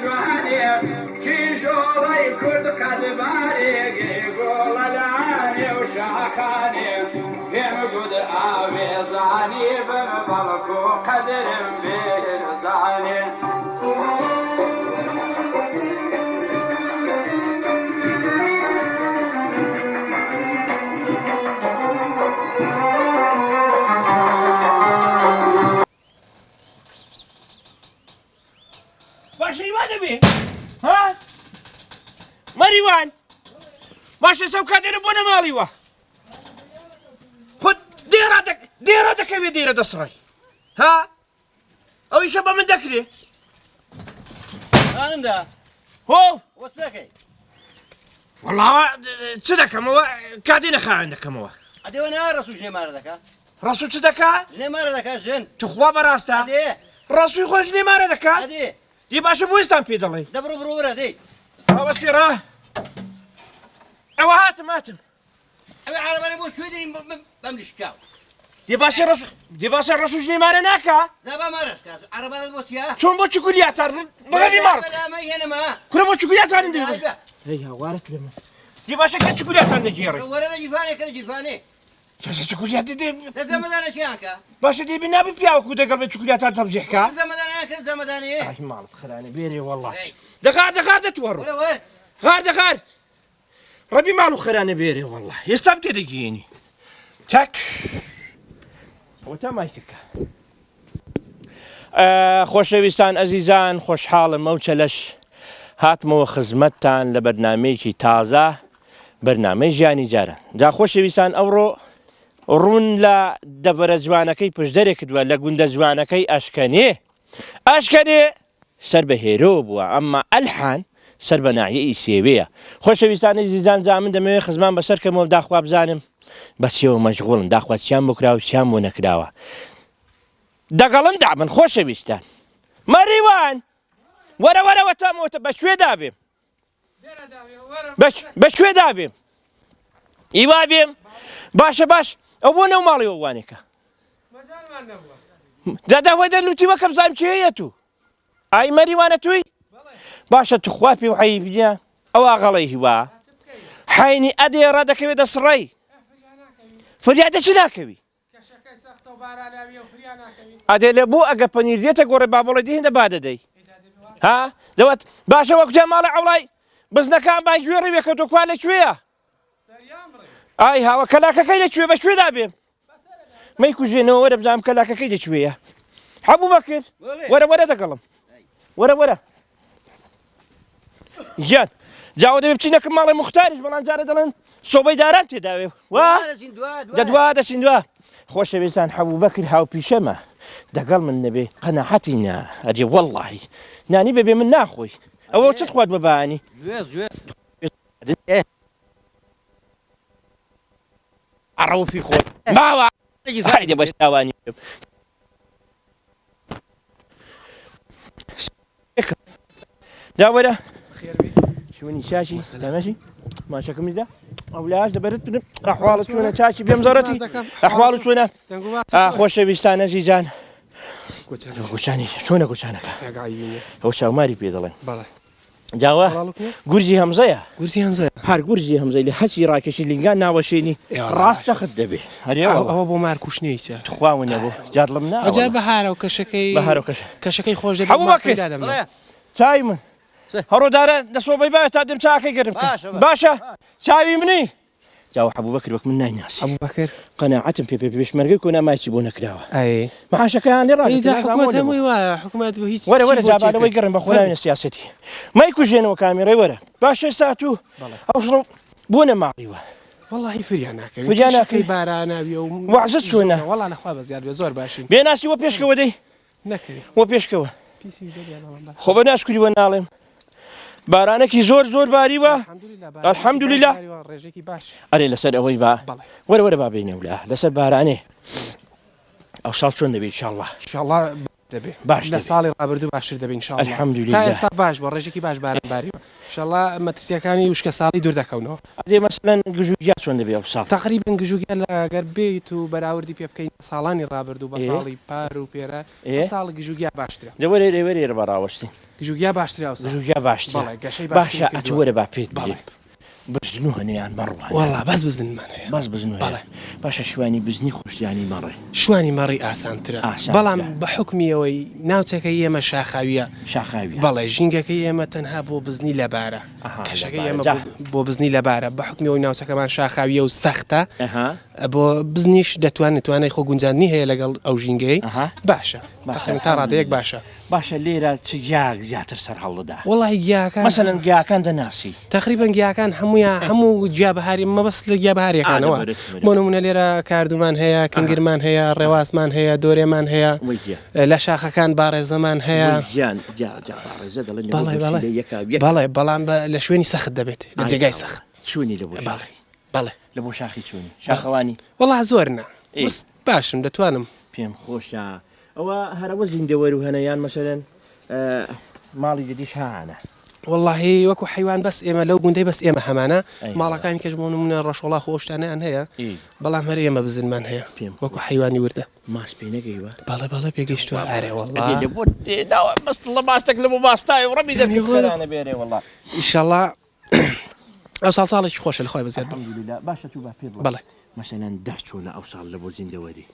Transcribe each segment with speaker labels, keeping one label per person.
Speaker 1: جواني كيشوي كرد كدباري قول العاني وشاخاني بهم قد آويزاني بمبلكو قدر بيرزاني
Speaker 2: باشی وانه بی ها مریوان باشه سوکا دیره بونه مالی وا خود دیره دکوی دیره دسرای ها او ایشا با من دکری
Speaker 3: خانم دا
Speaker 2: هو
Speaker 3: وش لكي؟
Speaker 2: والله تصدق مو كادين خا عندك مو
Speaker 3: عدي وانا راسو جني ماردك
Speaker 2: راسو تصدق
Speaker 3: جني ماردك جن
Speaker 2: تخوا براستا
Speaker 3: عدي
Speaker 2: راسو خوش لي ماره دكا
Speaker 3: عدي
Speaker 2: دي باشه بو استامبيد الله
Speaker 3: دبرو فرورة دي
Speaker 2: هو سيره او هاتم
Speaker 3: أبي عربي بو شوي دي بملي شكاو
Speaker 2: دي باشه راسو جني ماره ناكا
Speaker 3: دابا مارش كاس عربي بو تيا
Speaker 2: شون بو تشكوليات مغني مارك
Speaker 3: لا ما هنا ما
Speaker 2: كل ما تشكوليات عندي
Speaker 3: أيوة
Speaker 2: هي وارك لما دي باشه كل تشكوليات عندي جيري
Speaker 3: ورا جفاني كل جفاني
Speaker 2: تشكوليات دي
Speaker 3: لازم مدانا شيانكا
Speaker 2: باشه دي بنابي بياو كودا قبل تشكوليات انت بجحكا
Speaker 3: لازم مدانا كل زمداني
Speaker 2: اي مالك خلاني بيري والله
Speaker 3: إيه.
Speaker 2: دقار تورو
Speaker 3: ورا
Speaker 2: غار ربي مالو خلاني بيري والله يستبدي دقيني تك وتمايكك خۆشەویستان ئەزیزان خۆشحاڵم ئەو چەلەش هاتمەوە خزمەتتان لە بەرنامەیەکی تازە بەرنامەی ژیانی جاران جا خۆشەویستان ئەوڕۆ ڕوون لە دەڤەرە جوانەکەی پشدەرێک کردووە لە گوندە جوانەکەی ئەشکەنێ سەر بە هێرۆ بووە ئەمما ئەلحان سەر بە ناحیەی سێوەیە خۆشەویستان ئەزیزان جا من دەمەوێت خزمان بەسەر کەمەوە داخوا بزانم بە چێوە مەشغوڵن داخوا چیان بۆ کراوە چیان بۆ نەکراوە دەگەڵن دابن خۆشەویستان مەریوان وەرە تامەوە بە شوێ دابێم بە شوێ دابێم ئیوا بێم باشە باش ئەو بۆ نەو ماڵی ئەوانێکە داداوای دەرلوتیوە کە بزانم چی هەیە تو ئای مەریوانە توی باشە توخوا پێ و حەیی بینە ئەوە غەڵەی هیوا حینی ئەدێ ڕادەکەوێت دەسڕی فریادە چ ناکەوی ئەدێ لێ بۆ ئەگە پەنیر دێتە گۆڕێ بابڵی دێنە با دەدەی ها دەوت باشە وەکوتێ ماڵە ئەوڵای بزنەکان بای گوێڕی وێکەوتۆ کوان لەکوێیە ئای هاوە کەلاکەکەی لەکوێ بە شوێدا بێم مەی کوژێنەوە وەرە بزانم کەلاکەکەی لەکوێیە حەبوو بەکرد وەرە دەگەڵم وەرە گیان جاوە دەبێ بچینەکەم ماڵی موختاریش بەڵام جارە دەڵێن سۆبەی داران تێداوێ وا دەچین دوا خۆشەویستان حەبوو بەکرد هاوپیشەمە دەگەڵ من نەبێ قەناحەتی نا ئەدێ وەڵڵاهی نانی بەبێ من ناخۆی ئەوە چت خوات بە بەهانی عەڕەوفی خۆ ماوە هایدە بەش تاوانی دا وەرە شوێنی چاچی دامەشی ماشەکەم دیدا ئەولاش دەبەرت بدم ئەحواڵت چۆنە چاچی بێم زۆرەتی ئەحواڵت چۆنە خۆشەویستان ئەزیزان گوچانی چۆنە گوچانەکە ئەو چاوماری پێ دەڵێن جاوە گورجی هەمزەیە هەر گورجی هەمزەی لە هەچی ڕاکێشی لینگان ناوەشێنی ڕاستەخت دەبێ
Speaker 4: ئەوە بۆ مارکوشنەیە
Speaker 2: تخواونە بۆ جادڵم نا
Speaker 4: ئەجا بەهارە و کەشەکەی خۆش دەبێت
Speaker 2: چای من هەڕۆدارە دەسۆبەی باە تا دەم چاکەی گرم باشە چاوی منی جاوە حەبوو بەکر وەک من نایناسی
Speaker 4: ئەبوو بەکر
Speaker 2: قەناعەتم پێ پێشمەرگەی کۆ نامایکی بۆ نەکراوە مەعاشەکەیان لێ
Speaker 4: حکومەت هەمووی وایە حکومەت بۆ هیچ
Speaker 2: وەرە جابانەوەی گەڕم بە خۆناوێنە سیاسەتی مای کوژێنەوە کامێرەی وەرە باشە سات و ئەوشڕ بۆ نەماڵیوە
Speaker 4: والله فریان ناکەوی باراناوی و
Speaker 2: وەعزت چۆنە
Speaker 4: وەڵا لەخوا بەزیاد بێ زۆر باشین
Speaker 2: بێناسی وە پێشکەوە دەی
Speaker 4: نەکەوی
Speaker 2: وە پێشکەوە خۆ بە ناشکوریوە ناڵێم بارانێکی زۆر باریوە الحەمدولیلا
Speaker 4: ڕێژێکی باش
Speaker 2: ئەرێ لەسەر ئەوەی با وەرە با بینە ولا لەسەر بارانێ ئەو ساڵ چۆن دەبێت ئینشاڵڵا
Speaker 4: باش لە ساڵی ڕابردوو باشتر دەبین ئینشاء الله
Speaker 2: الحەمدولillah
Speaker 4: تا ئێستا باش بۆ ڕێژێکی باش بارانباری ئینشاء الله مەترسیەکانی وشکە ساڵی دوور دەکەونەوە
Speaker 2: ئەدێ مەسەلەن گژوگیا چۆن دەبێ ئەو ساڵ
Speaker 4: تقریبا گژوگیا ئەگەر بێیت و بەراوردی پێ بکەین ساڵانی ڕابردوو بە ساڵی پار و پێرە ساڵی گژوگیا باشترە
Speaker 2: لەوەرێ لێوەرێ بەڕاوەستی
Speaker 4: گژوگیا باشترە
Speaker 2: گژوگیا باشترە
Speaker 4: بەڵێ گەشەی
Speaker 2: باشە ئەتوەرە با پێت بڵێ بزن و هەنیان مەڕوان
Speaker 4: والله بەس بزنمان هەیە
Speaker 2: بەس بزن بەڵێ باشە شوانی بزنی خۆشیانی مەڕێ
Speaker 4: شوانی مەڕی ئاسانترە بەڵام بە حکمیەوەی ناوچەکەی ئێمە شاخاویە
Speaker 2: شاخاوی
Speaker 4: بەڵێ ژینگەکەی ئێمە تەنها بۆ بزنی لەبارە کەشەکەی ئێمە بۆ بزنی لەبارە بە حکمیەوەی ناوچەکەمان شاخاویە و سەختە بۆ بزنیش دەتوانێت خۆ گونجاندنی هەیە لەگەڵ ئەو ژینگەی باشە تا ڕادەیەک باشە
Speaker 2: باشە لێرە چ گیاک زیاتر سەر هەڵدەدا
Speaker 4: وڵی گیاکان
Speaker 2: مەسەلەن گیاکان دەناسی
Speaker 4: تقریبا گیاکان هەموو گیابهاری مەبەست لە گیابهاریەکانەوە بۆ نمونە لێرە کاردومان هەیە کنگرمان هەیە ڕێواسمان هەیە دۆرێمان هەیە لە شاخەکان باڕێزەمان هەیە بەڵێ بەڵام لە شوێنی سەخت دەبێت لە جێگای سەخت
Speaker 2: چوونی لە
Speaker 4: بەڵێ
Speaker 2: لە بۆ شاخی چوونی شاخەوانی
Speaker 4: وڵا زۆرنا باشم دەتوانم
Speaker 2: پێم خۆشە ئەوە هەرەوە زیندەوەر و هەنەیان مەسەلەن ماڵی دەدیش هاانە
Speaker 4: واللهی وەکو حیوان بەس ئێمە لەو گوندەی بەس ئێمە هەمانە ماڵەکانی کەش بۆ نمونە ڕەشوڵا خۆشتانیان هەیە بەڵام هەر ئێمە بزنمان هەیە وەکو حیوانی وردە
Speaker 2: ماس پێ نەگەیوە
Speaker 4: بەڵێ پێگەیشتووە ئارێ
Speaker 2: لە باستێک لە بۆ باستای و ڕەبی دەبیێرانە بێرێ وڵا
Speaker 4: ئینشاءالله ئەو ساڵێکی خۆشە لە خۆی بەزیاد
Speaker 2: باشە تو با پێ
Speaker 4: بڵێ
Speaker 2: مەسەلەن دەرچۆنە ئەو ساڵ لە بۆ زیندەوەری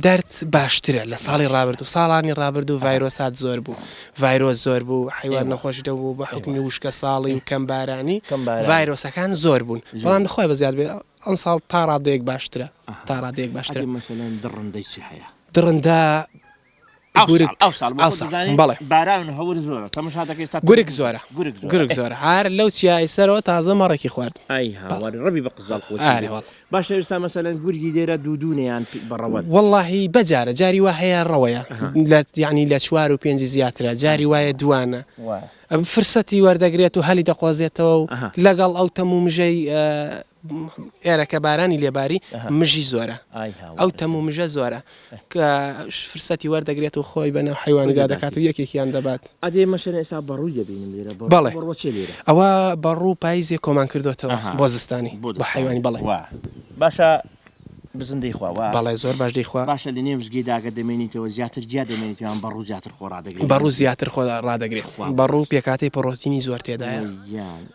Speaker 4: دەرد باشترە لە ساڵی ڕابردوو ساڵانی ڕابردوو ڤایرۆسات زۆر بوو ڤایرۆس زۆر بوو حیوان نەخۆشی دەبوو بە حکمی وشکە ساڵی و کەم بارانی ڤایرۆسەکان زۆر بوون بەڵام لەخۆی بەزیاد بێ ئەم ساڵ تا ڕادەیەک باشترە
Speaker 2: مەسەلەن دڕندەی چی هەیە
Speaker 4: دڕندا بەڵێ
Speaker 2: باران هەور زۆرە تەماشا
Speaker 4: گورگ زۆرە هەر لەو چیای سەرەوە تازە مەڕێکی خوارد
Speaker 2: ئای هاواری ڕەبی بە قزاڵ باشە ئێستا مەسەلەن گورگی لێرە دوودونیان بەڕەوەت
Speaker 4: واللهی بەجارە جاری وا هەیە ڕەوەیە یعنی لە 4 و 5 زیاترە جاری وایە دوانە فرسەتی وەردەگرێت و هەلی دەقۆزێتەوە و لەگەڵ ئەو تەموو مژەی ئێرەکە بارانی لێباری مژی زۆرە ئەو تەموو مژە زۆرە کە فرسەتی وەردەگرێت و خۆی بەناو حیوانگا دەکات و یەکێکیان دەبات
Speaker 2: ئەدێ مەشە ئێستا بەڕووی دەبینم لێرە
Speaker 4: بەڵێ ئەوە بەڕوو پاییزێک کۆمان کردوێتەوە بۆ زستانی بە حیوانی بەڵێ
Speaker 2: باشە بزندەی خوا
Speaker 4: بەڵێ زۆر باش دەیخوا
Speaker 2: باشە لە نێوزگی داگە دەمێنیتەوە زیاتر جیا دەمێنیتیان بەڕوو زیاتر خۆ ڕادەگرێت
Speaker 4: بەڕوو زیاتر خۆ ڕادەگرێت بەڕوو پێکاتەی پڕۆتینی زۆر تێدایە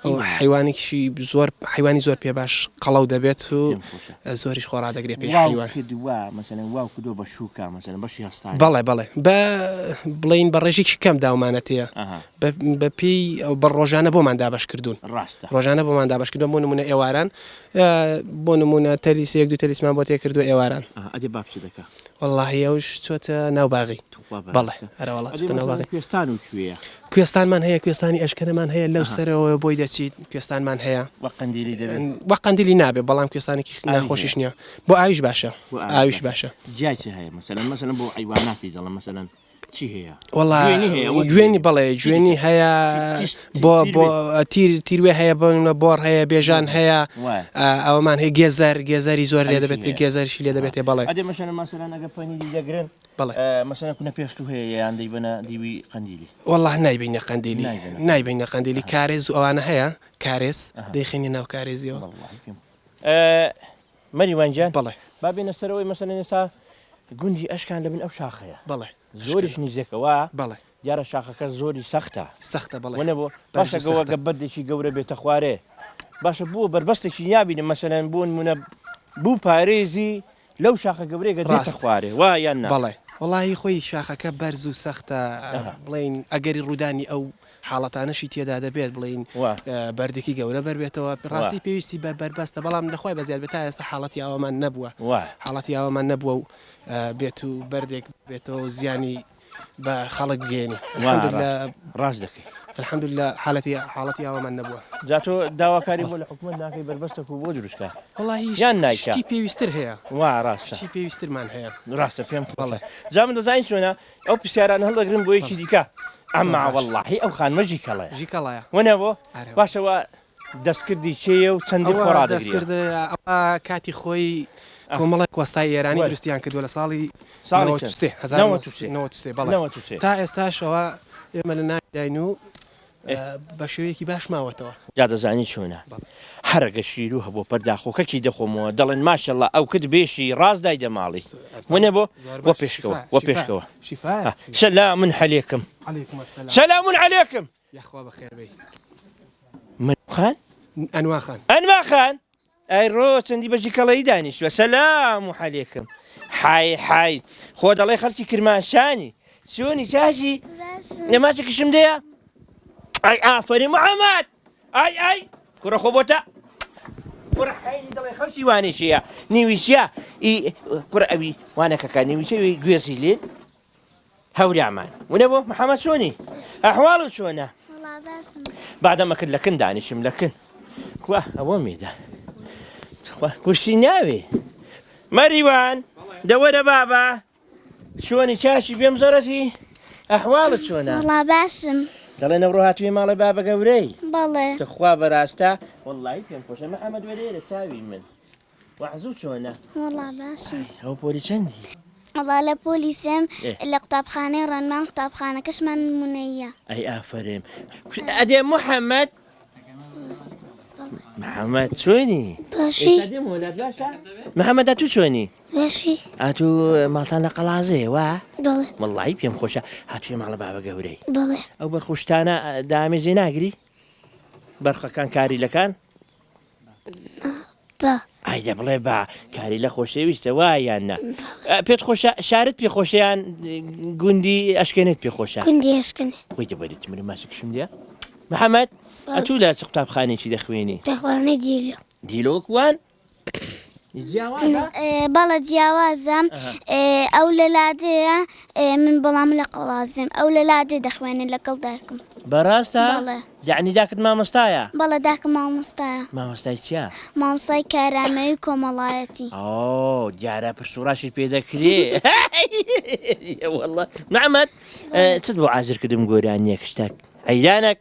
Speaker 4: ئەو حیوانێکی زۆر حیوانی زۆر پێ باش قەڵەو دەبێت و زۆریش خۆ ڕادەگرێت پێ حیوان بەڵێ بە بڵین بە ڕێژێکی کەم داومانەتەیە بە پێی ئەو بە ڕۆژانە بۆمان دابش کردوون ڕۆژانە بۆمان دابش کردوون بۆ نمونە ئێواران بۆ نمونە تەلیس یەک دو تەلیسمان بۆ تێ کردو ئێواران واللهی ئەوش چۆتە ناوباغی بەڵێ هەرەوەڵات ناوباغی کوێستانمان هەیە کوێستانی ئەشکەنەمان هەیە لەو سەرەوە بۆی دەچیت کوێستانمان هەیە وە قەندیلی نابێ بەڵام کوێستانێکی ناخۆشیش نییە بۆ ئاویش باشە ئاویش باشە
Speaker 2: مەسەلەن بۆ حیواناتی دەڵێن مەسەلەن چی هەیە
Speaker 4: گوێنی بەڵێ گوێنی هەیە بۆ تیروێ هەیە بۆڕ هەیە بێژان هەیە ئەوەمان هەیە گێزەری زۆر لێ دەبێت گێزەرشی لێ دەبێتێ بەڵێ بەڵێ
Speaker 2: مەسەلەن کوونە پێست و هەیە یان دەیبەنە دیوی قەندیلی
Speaker 4: والله نایبینە قەندیلی کارێز و ئەوانە هەیە کارێز دەیخێنی ناو کارێزیەوە
Speaker 2: مەریوانجان بەڵێ با بێنە سەرەوەی مەسەلەن ئێستا گوندی ئەشکان لەبن ئەو شاخەیە
Speaker 4: بەڵێ
Speaker 2: زۆریش نزیکەوە
Speaker 4: بەڵێ
Speaker 2: دیارە شاخەکە زۆری سەختە
Speaker 4: بەڵێ
Speaker 2: وەنە بۆ باشەگەوە گە بەردێکی گەورە بێتە خوارێ باشە بووە بربەستێکی یابینە مەسەلەن بۆ نمونە بوو پارێزی لەو شاخە گەورەیەکە دێتە خوارێ وا یان نا
Speaker 4: بەڵێ وڵی خۆی شاخەکە بەرز و سەختە بڵین ئەگەری ڕوودانی ئەو حاڵەتانەشی تێدا دەبێت بڵین بەردێکی گەورە بەربێتەوە ڕاستی پێویستی بە بەربەستە بەڵام لەخۆی بەزیاد بێت تا ئێستا حاڵەتی ئەوەمان نەبووە حاڵەتی ئەوەمان نەبووە و بێت و بەردێک بێتەوە زیانی بە خەڵک بگەێنی
Speaker 2: ڕاست دەکەی
Speaker 4: الحمدلله حاڵەتی ئەوەمان نەبووە
Speaker 2: جاتۆ داواکاری بۆ لە حکومەت ناکەی بەربەستە و بۆ دروستکە
Speaker 4: یان نایشتی پێویستتر هەیە
Speaker 2: ڕاستە
Speaker 4: پێویسترمان هەیە
Speaker 2: ڕاستە پێم بڵێ جا من دەزانین چۆنە ئەو پرسیاران هەڵدەگرن بۆ یەکی دیکە ئەمما وەڵڵاهی ئەو خانمەژی کەڵەیە
Speaker 4: ژیکەڵایە
Speaker 2: وەنە بۆ باشەوە دەستکردی چێە و چەندی خۆڕا
Speaker 4: دەستکرد ئەوە کاتی خۆی کۆمەڵک وەستای ئێرانی دروستیان کردووە لە ساڵی 1993 بەڵێ تا ئێستاشەوە ئێمە لە ناوین و بە شێوەیەکی باش ماوەتەوە
Speaker 2: جا دەزانی چۆنە هەرەگە شیر و هەبوو پەرداخۆکەکی دەخۆمەوە دەڵێن ماشەڵڵا ئەو کرد بێشی ڕاستدای دەماڵی وەنە بۆ وە پێشکەوە وە پێشکەوە سەلام عەلەیکم سەلام عەلەیکم
Speaker 4: یاخوا بەخێربەی
Speaker 2: من خان
Speaker 4: ئەنوا خان
Speaker 2: ئەنوا خان ئەی ڕۆ چەندی بەجی کەڵەی دانیشتوە سەلام عەلەیکم حای خۆ دەڵێ خەڵکی کرماشانی چۆنی چاژی نەماچێکشم دەیە ئەی ئافەری محەممەد ئای کوڕە خۆ بۆتە کوڕە حەینی دەڵێ خەڵکی وانێکیە نیویچە کوڕە ئەوی وانەکەکە نیویچەوی گوێزی لێن هەوریامان ونە بۆ محەممەد چۆنی ئەحواڵ و چۆنە بعدەمە کرد لەکن دانیشم لەکن کوە ئەوە مێدا کورسی ناوێ مەریوان دەوەرە بابا چۆنی چاشی بێم زۆرەتی ئەحواڵت چۆنە
Speaker 5: باشم
Speaker 2: دەڵێ نەڕۆ هاتووی ماڵی بابە گەورەی
Speaker 5: بەڵێ
Speaker 2: تخوا بەڕاستە وەڵڵی پێم خۆشە محەممەد وەرێرە چاوی من وەحزوو چۆنە
Speaker 5: باشم
Speaker 2: ئەو پۆلی چەندی
Speaker 5: وەڵا لە پۆلیسم لە قوتابخانەی ڕەنمان قوتابخانەکەشمان نمونەیە
Speaker 2: ئەی ئافرێم ئەدێ محەممەد محەممەد چۆنی
Speaker 5: باشی
Speaker 2: محەممەدا تو چۆنی
Speaker 5: باشی
Speaker 2: ئاتو ماڵتان لە قەڵازەیە وا
Speaker 5: بەڵێ
Speaker 2: وەڵڵی پێم خۆشە هاتووی ماڵە بابە گەورەی
Speaker 5: بەڵێ
Speaker 2: ئەو بەرخوشتانە دامێزێ ناگری بەرخەکان کاریلەکان
Speaker 5: بە
Speaker 2: ئایدە بڵێ با کاری لە خۆشەویستە وایان نا پێت خۆشە شارت پێ خۆشیان گوندی ئەشکێنێت پێ خۆشە
Speaker 5: گوندی ئەشکێنێ
Speaker 2: وی دەبێت مرە ماسێکشم دیە محەممەد ئەتوو لە چ قوتابخانێکی دەخوێنی
Speaker 5: دەخوانێ دیلە
Speaker 2: دیلۆکوان
Speaker 5: بەڵە جیاوازم ئەو لە لادەیە من بەڵام لە قەڵازم ئەو لە لادێ دەخوێنێت لەگەڵ دایکم
Speaker 2: بەڕاستە
Speaker 5: بەڵێ
Speaker 2: یعنی داکت مامۆستایە
Speaker 5: بەڵە داکە مامۆستایە
Speaker 2: مامۆستای چیە
Speaker 5: مامۆستای کارامەی و کۆمەڵایەتی
Speaker 2: ئۆ دیارە پرسوڕاشی پێ دەکرێ وەڵڵە محەممەد چت بۆ ئازر کردم گۆرانیەک شتێک ئەیدانەک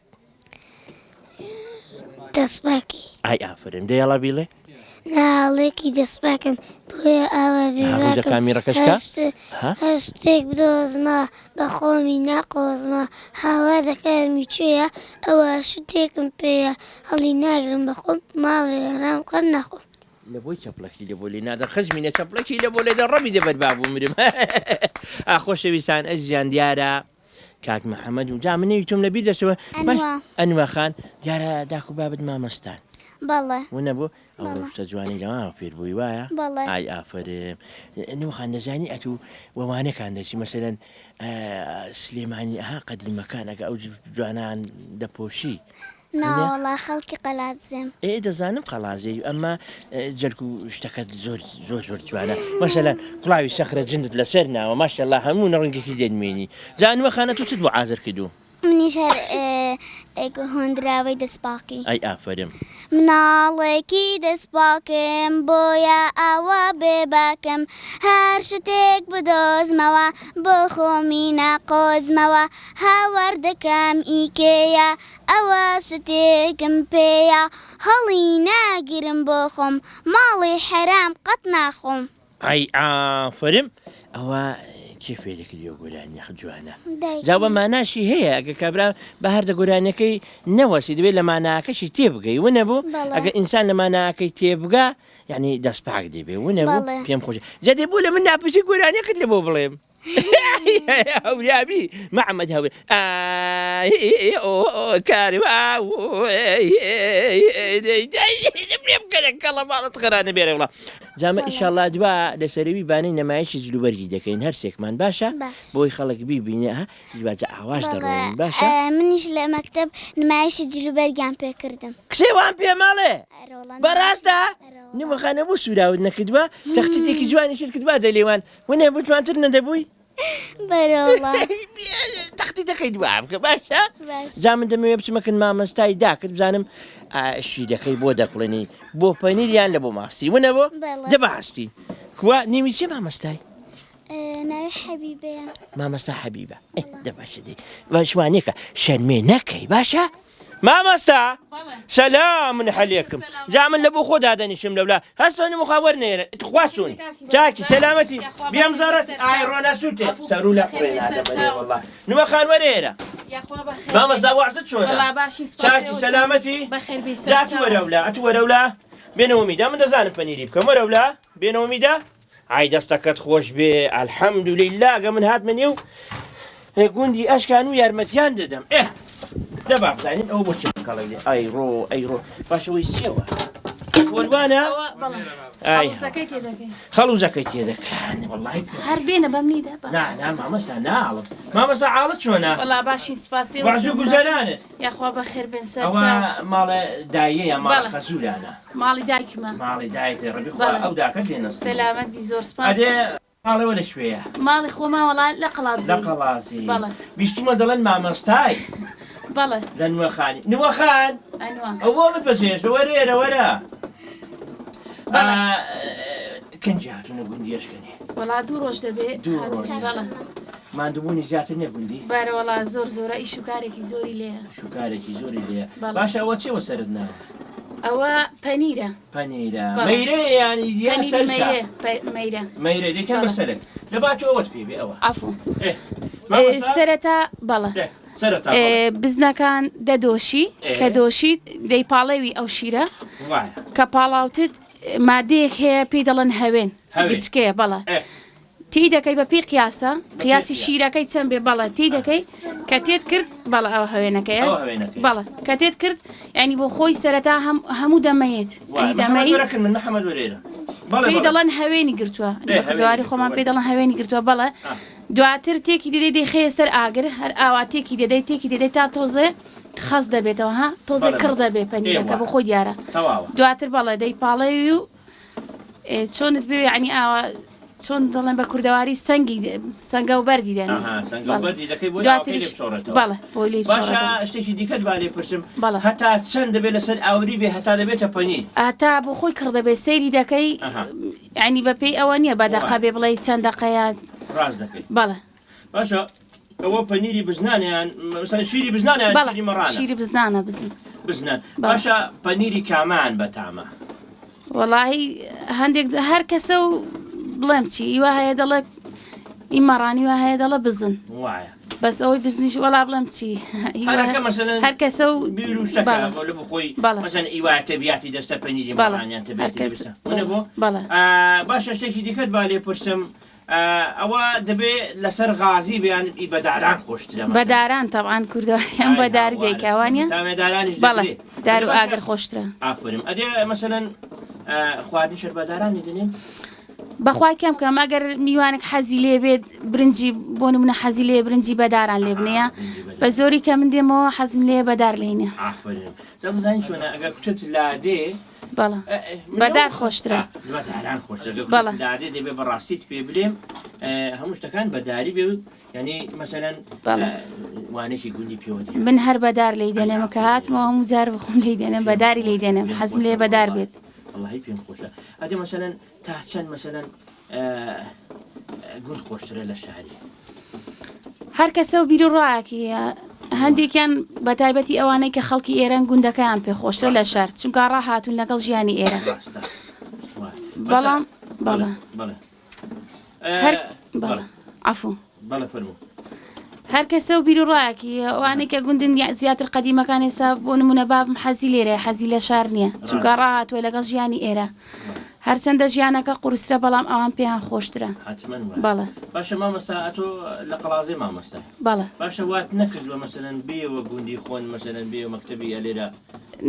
Speaker 5: دەستپاکی
Speaker 2: ئای ئافرم دەیڵە بیڵێ
Speaker 5: ناڵێکی دەستپاکم بۆیە ئاوا هەر شتێک بدۆزمە بە خۆمی ناقۆزمە هاوا دەکەمی کوێیە ئەوە شتێکم پێیە هەڵی ناگرم بە خۆم ماڵی ڕام قەت نەخۆم
Speaker 2: لە بۆی چەپڵەکی لە بۆ لێ نادە خزمینە چەپڵەکی لە بۆ لێدە ڕەبی دەبەت بابوو مرم ئاخۆشەویستان ئەزیان دیارە کاک محەممەد و جا منەوی تۆم لەبیر دەچەوە ئەنوە خان دیارە داخو بابت مامەستان
Speaker 5: بەڵێ
Speaker 2: ونە بۆ ئەو شتە جوانی لەوان فێر بووی وایە ئای ئافرێم نوخان دەزانی ئەتوو وەوانەکان دەچی مەسەرەن سلێمانی ئەها قەدری مەکانەکە ئەو جوانان دەپۆشی
Speaker 5: ناوەڵا خەڵکی قەلاتزێم
Speaker 2: دەزانم قەڵازی ئەمە جەرگ و شتەکەت زۆر جوانە مەسەلەن کوڵاوی سەخرە جندت لەسەر ناوە ماشەڵڵا هەموو نەڕنگێکی دێنمێنی جانوە خانە تو چت بۆ ئازر کردو
Speaker 5: منیش هەر هۆندراوەی دەستپاکی
Speaker 2: ئەی ئافرم
Speaker 5: مناڵێکی دەستپاکم بۆیە ئاوا بێباکەم هەر شتێک بدۆزمەوە بۆ خۆمی ناقۆزمەوە هاوەردەکەم ئیکەیە ئەوە شتێکم پێیە هەڵی ناگیرم بۆ خۆم ماڵی حەرام قەت ناخۆم
Speaker 2: ئەی ئافرم ئەوە کێ فێرێکردیەوە گۆرانیەخ جوانە جاوە ماناشی هەیە ئەگە کابرا بە هەردە گۆرانەکەی نەوەسی دەبێت لە ماناکەشی تێبگەی ونە بوو ئەگە ئینسان لە ماناکەی تێبگا یعنی دەستپاک دەبێ ونە بوو پێم خۆش جدێ بوو لە من ناپسی گۆرانەکەت لە بۆ بڵێم هەوریابی محەممەد هەوێ کاری بکەڵە باڵت خەرانە بێرە وڵا جامە ئیشاڵڵا دوا لەسەرەوی بانەی نەمایشی جلوبەرگی دەکەین هەر سێکمان باشە بۆی خەڵک بیبینە دوواجە ئاواش دەڕۆین باشە
Speaker 5: منیش لە مەکتەب نمایشی جلوبەرگیان پێکردم
Speaker 2: کسێوان پێ ماڵێ بەڕاستە نمەخانە بۆ سوراوت نەکردووە تەختێکی جوانی شت کردوا دەلێوان وەنێ بۆ جوانتر نەدەبووی تەختی دەکەی دوا بکە باشە جا من دەمەوێ بچمەکەن مامەستای داکرد بزانم شیرەکەی بۆ دەکڵێنی بۆ پەنیریان لە بۆ ماستی ونە بۆ دەباستی کووە نیمی چێ مامەستای
Speaker 5: ناوی حەبیبەیە
Speaker 2: مامەستا حەبیبە دەباشە دی باشوانێکە شەرمێ نەکەی باشە مامۆستا سلام عليكم جا من لەبوو خۆ دادەنیشم لەولا هەستۆنی مخابەر نێرە خواسون چاکی سەلامەتی بیام زارت ئایڕۆنە سووتێ سەرو لە وڵڵ نوە خانوەرێرە مامۆستا وەعزت چۆنە چاکی سەلامەتی جاتی وەرەولا ئەت وەرەولا بێنەوە میدا من دەزانم پەنیری بکەم وەرەولا بێنەوە میدا ئای دەستەکەت خۆش بێ ئەلحەمدولیلا ئەگە من هاتمنێ و گوندی ئەشکان و یارمەتیان دەدەم دەبا بزانین ئەو بۆ چ بکەڵێ ئەیڕۆ باشەوەی چێوە وەروانە خەڵوزەکەی تێدەکەن وەڵڵای
Speaker 6: هەر بێنە بەمنیدا
Speaker 2: نا مامەستا ناڵم مامەستا حاڵت چۆنە
Speaker 6: وەڵا باشی سپاسی
Speaker 2: باشوو گوزەرانت
Speaker 6: یاخوا بەخێر بێن سەر
Speaker 2: ئەوە ماڵە دایەیە ماڵ خەسوولانە
Speaker 6: ماڵی دایکمە
Speaker 2: ماڵی دایکە ڕەبی خوا ئەو داکەت لێنە
Speaker 6: سەلامەت بی زۆر سپاس
Speaker 2: ماڵەوە لە شوێیە
Speaker 6: ماڵی خۆما وەڵا لە
Speaker 2: قەڵازی بیستمە دەڵێن مامەستای
Speaker 6: بەڵێ
Speaker 2: لە نوەخانی نوەخان ئەوە بت بەجێشت وەرێرە وەرە کەنجی هاتوونە گوندیەشکەنێ
Speaker 6: وەڵا دوو ڕۆژ دەبێت
Speaker 2: ماندووبوونی زیاتر نیە گوندی
Speaker 6: بارە وەڵا زۆر ئیش شوکارێکی زۆری لێە
Speaker 2: شوکارێکی زۆری لێە باشە ئەوە چێوە سەرت ناوە
Speaker 6: ئەوە پەنیرە
Speaker 2: مەیرە ینی مەیرە دەکەن بەسەرت لە باتۆ ئەوەت پێ بێ ئەوە
Speaker 6: ئافۆ سەرەتا بەڵە بزنەکان دەدۆشی کە دۆشیت دەیپاڵێوی ئەو شیرە کە پاڵاوتت مادەیەک هەیە پێی دەڵێن هەوێن بچکەیە بەڵە تی دەکەی بە پێی قیاسی شیرەکەی چەند بێ بەڵە تی دەکەی کە تێت کرد بەڵە ئەو هەوێنەکەیە بەڵە کە تێت کرد ینی بۆ خۆی سەرەتا هەموو دەمەیت پێی دەڵێن هەوێنی گرتووە دواری خۆمان پێی دەڵێن هەوێنی گرتووە بەڵە دواتر تێکی دەدەی دەیخەیە سەر ئاگر هەر ئاواتێکی دەدەی تێکی دەدەی تا تۆزێ خەز دەبێتەوە ها تۆزە کڕ دەبێت پەنیرەکە بۆ خۆی دیارە دواتر بەڵێ دەی پاڵەوی و چۆنت بێ عنی ئاوا چۆن دەڵێن بە کوردەواری سەنگە و بەردی دێنێ بەڵێ بۆی لێ
Speaker 2: شتێکی دیکەت بالێ پرسم هەتا چەند دەبێت لەسەر ئاوری بێ هەتا دەبێتە پەنیر
Speaker 6: ئاتا بۆ خۆی کڕ دەبێت سەیری دەکەی عنی بە پێی ئەوە نییە بەدەقا بێ بڵێ چەند دەقەیان
Speaker 2: ڕاست دەکەیت
Speaker 6: بەڵێ
Speaker 2: باشە ئەوە پەنیری بزنانیان شیری بزنانیان شیری مەڕانە
Speaker 6: شیری بزنانە
Speaker 2: بزنان باشە پەنیری کامان بەتامە
Speaker 6: وەڵاهی هەندێک هەر کەسە و بڵێم چی ئیوا هەیە دەڵێ ئیمەڕانی وا هەیە دەڵە بزن بەس ئەوەی بزنیش وەڵا بڵێم چی هەر کەسە و
Speaker 2: خۆی ئیواتە بیاتی دەستە پەنیری مەڕانیان باشە شتێکی دیکەت با لێ پرسم ئەوە دەبێت لەسەر غازی بیان بەداران خۆشترە
Speaker 6: بەداران تەبعاان کوردەوەیان بەداری دەیکاوانە بەڵێ دار و ئاگەر خۆشترە
Speaker 2: ئافرم ئەدێ مەسەلەن خواردنی شەر بەداران دێنێن
Speaker 6: بەخوای کەم کەم ئەگەر میوانێک حەزی لێ بێت برنجی بۆ نمونە حەزی لێ برنجی بەداران لێ بنەیە بە زۆری کە من دێمەوە حەزم لێ بەدار لێنێ
Speaker 2: زانین چۆنە ئەگەر کوچت لادێ
Speaker 6: بەڵە بەدار خۆشترە
Speaker 2: بەڵە لادێ دەبێ بەڕاستیت پێ بلێم هەموو شتەکان بەداری بێ مەسەلەن وانێکی گوندی پێوە
Speaker 6: من هەر بەدار لی دێنێمە کە هاتمەوە هەموو جار بخۆم لی دێنم بەداری لی دێنم حەزم لێ بەدار بێت
Speaker 2: والله پێم خۆشە ئەدێ مەسەلەن تا چەند مەسەلەن گوند خۆشترە لە شاری
Speaker 6: هەر کەسە و بیر و ڕایەکیە هەندێکیان بە تایبەتی ئەوانەی کە خەڵکی ئێرەن گوندەکەیان پێ خۆشترە لە شار چونکە ڕاهاتون لەگەڵ ژیانی ئێرە بەڵام بەڵێ عەفوو هەر کەسە و بیر و ڕایەکی ئەوانەی کە گوندن زیاتر قەدیمەکان ئێستا بۆ نمونە بابم حەزی لێرە حەزی لە شار نییە چونکە ڕاهاتوە لەگەڵ ژیانی ئێرە هەرچەندە ژیانەکە قورسرە بەڵام ئەوان پێیان خۆشترە بەڵێ
Speaker 2: باشە مامۆستا ئەتۆ لە قەڵازی مامۆستا
Speaker 6: بەڵێ
Speaker 2: باشە وات نەکردووە مەسەلەن بێوە گوندی خۆن مەسەلەن بێ و مەکتەبی لێرە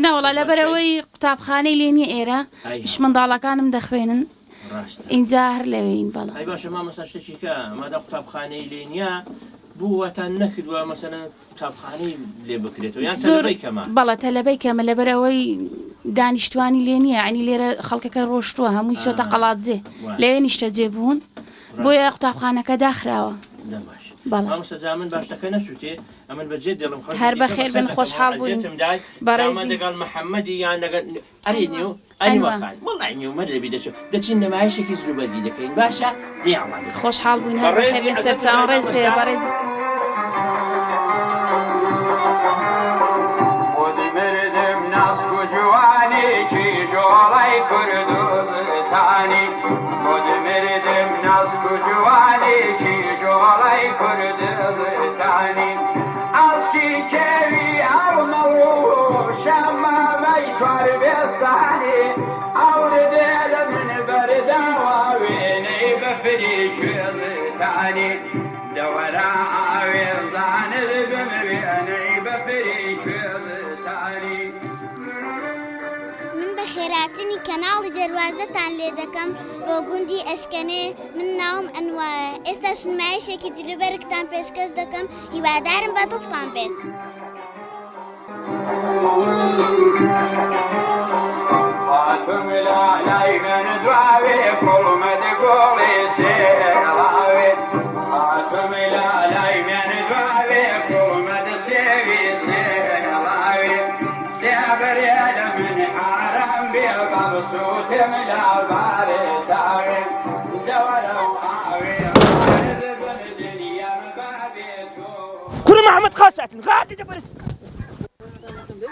Speaker 6: نەوەڵا لەبەرەوەی قوتابخانەی لێ نییە ئێرە هیچ منداڵەکانم دەخوێنن اینجا هەر لەوێین بەڵێ
Speaker 2: ئەی باشە مامۆستا شتێکی کە مادام قوتابخانەی لێ نییە بووەتان نەکردووە مەسەلەن قوتابخانەی لێ بکرێتەوە یان تەلەبەی کەمە
Speaker 6: بەڵێ تەلەبەی کەمە لەبەرەوەی دانیشتوانی لێ نییە عنی لێرە خەڵکەکە ڕۆشتووە هەمووی چۆتە قەڵاتزێ لەوێ نیشتە جێبوون بۆیە قوتابخانەکە داخراوە
Speaker 2: مامۆستا من باشتەکە نەسووتێ ئەمن بەجێ دڵم
Speaker 6: هەر بەخێر بن خۆشحاڵ بووین
Speaker 2: بەڕێزی لەگەڵ محەممەدی یان لەگەڵ ئەرێنی و ئەنیوەخان وڵای نیومە دەبی دەچین نەمایشێکی زلوبەرگی دەکەین باشە دیاڵان
Speaker 6: خۆشحاڵ بووین هەر بەخێر بن سەر چاوەڕێز بێ بەڕێز
Speaker 1: جوالای کردستانی خود مردم نسک و جوانی کی جوالای کردستانی از کی کهی آرمالو شما می چار بستانی آور دل من برداوی نی بفری کردستانی دورا آویزان بم نی بفری کردستانی
Speaker 5: خێراتنی کەناڵی دەواازەتان لێ دەکەم بۆ گوندی ئەشکەنێ من ناوم ئەنوایە ئێستا نمایشێکی جلوبەرتان پێشکەش دەکەم هیوادارم بە دڵتان بێت.
Speaker 1: هاتم لای من دواوێ کوڵمەد گۆڵی سێڵاوێ هاتم لای من دواوێ کوڵمەد سێوی سێڵاوێ سێبەرێ لە من حرام بێ بەبسووتم لە بارێ داوێ دەوەرە و ئاوێ بن دنیام بابێتۆ
Speaker 2: كل محمد خاصة غادي دبرت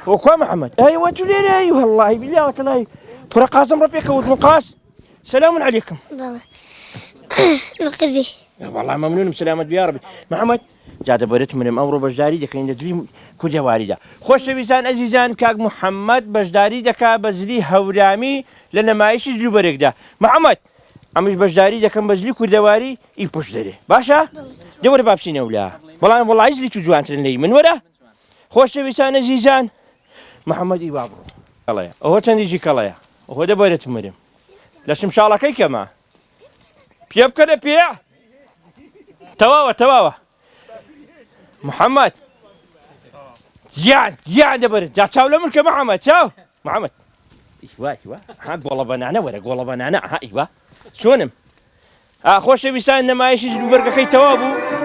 Speaker 2: وكوا محمد ايوه تولين ايوه والله بالله وتلاي كرة قاسم ربيك ود مقاس سلام عليكم
Speaker 5: بقدي
Speaker 2: والله ممنون بسلامة يا ربي محمد جاد بريت من امر بجداري دك عند دريم كل والده خوش بيسان عزيزان كاك محمد بجداري دك بزلي هورامي لنا ما ايش زلو بريك ده محمد عمش بجداري دك بزلي كل دواري يبوش دري باشا دور بابسين ولا والله عايز لي تجوان ترني من ورا خوش بيسان عزيزان محمد يبابرو الله يا هو تندي يجيك الله يا هو ده بريت مريم لاش ان شاء الله كي كما بيب كده بيع تواوا محمد جيان دبر جا تشاو لمرك محمد تشاو محمد ايوه ها والله بنانا ورق والله بنانا ها ايوه شونم خوش بيسان ما يشي برقه كي توابو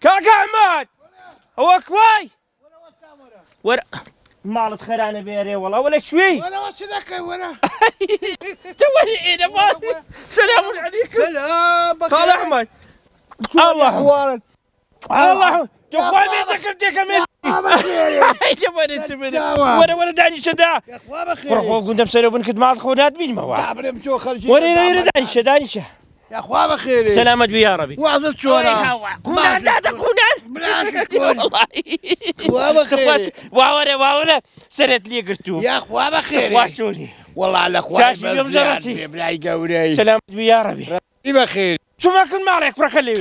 Speaker 2: كاك احمد هو كواي ورا مالت خيرانه بيري والله ولا شوي
Speaker 3: وانا وش ذاك وانا
Speaker 2: توي ايه سلام عليكم
Speaker 3: سلام
Speaker 2: قال احمد الله الله تخوي بيتك بديك ميسي ولا داني شدا
Speaker 3: يا اخوان بخير
Speaker 2: روحوا قلنا بسلو بنكد مع الخونات بين ما
Speaker 3: تعبنا مشو خرجي
Speaker 2: وري داني
Speaker 3: يا اخوان بخير
Speaker 2: سلامة بيا ربي
Speaker 3: وعزت شو انا
Speaker 2: كونان لا كونان
Speaker 3: بلاش كون
Speaker 2: والله
Speaker 3: اخوان بخير
Speaker 2: واورا سرت لي قرتو
Speaker 3: يا اخوان بخير
Speaker 2: واشوني
Speaker 3: والله على اخوان
Speaker 2: شاشي يوم زرتي
Speaker 3: بلاي قوري
Speaker 2: سلامة بيا ربي
Speaker 3: بخير
Speaker 2: شو ما كن مالك بركلي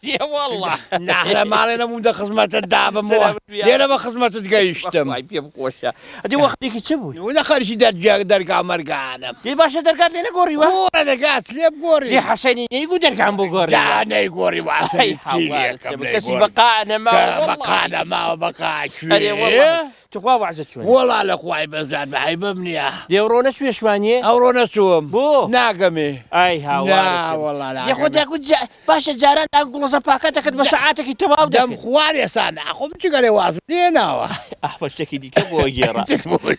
Speaker 2: يا والله
Speaker 3: نحن ما علينا مو خصمة الدعم مو لينا ما خصمة تقيشتم
Speaker 2: والله يا بقوشة هدي وقتك تسوي
Speaker 3: ولا خارج درقة مرقانة
Speaker 2: دي باشا درقات لنا قوري
Speaker 3: كورة درقات ليه بقوري
Speaker 2: دي حسيني يقول درقة عم بقوري
Speaker 3: جانا يقوري وعسل تسيني
Speaker 2: كسي بقاءنا ما
Speaker 3: بقانا ما بقاء
Speaker 2: أري والله تقوى وعزت شوي
Speaker 3: والله على اخوي بزاد معي بمنيا
Speaker 2: ديورونا شوي شوانية
Speaker 3: اورونا سوم
Speaker 2: بو
Speaker 3: ناقمي
Speaker 2: اي ها
Speaker 3: لا والله لا
Speaker 2: يا خد ياكل باشا جاران اقول زباكتك بساعاتك تمام
Speaker 3: دم خوار يا سانا اخو مش قال واصل لينا
Speaker 2: احبشتك دي كبو جيرا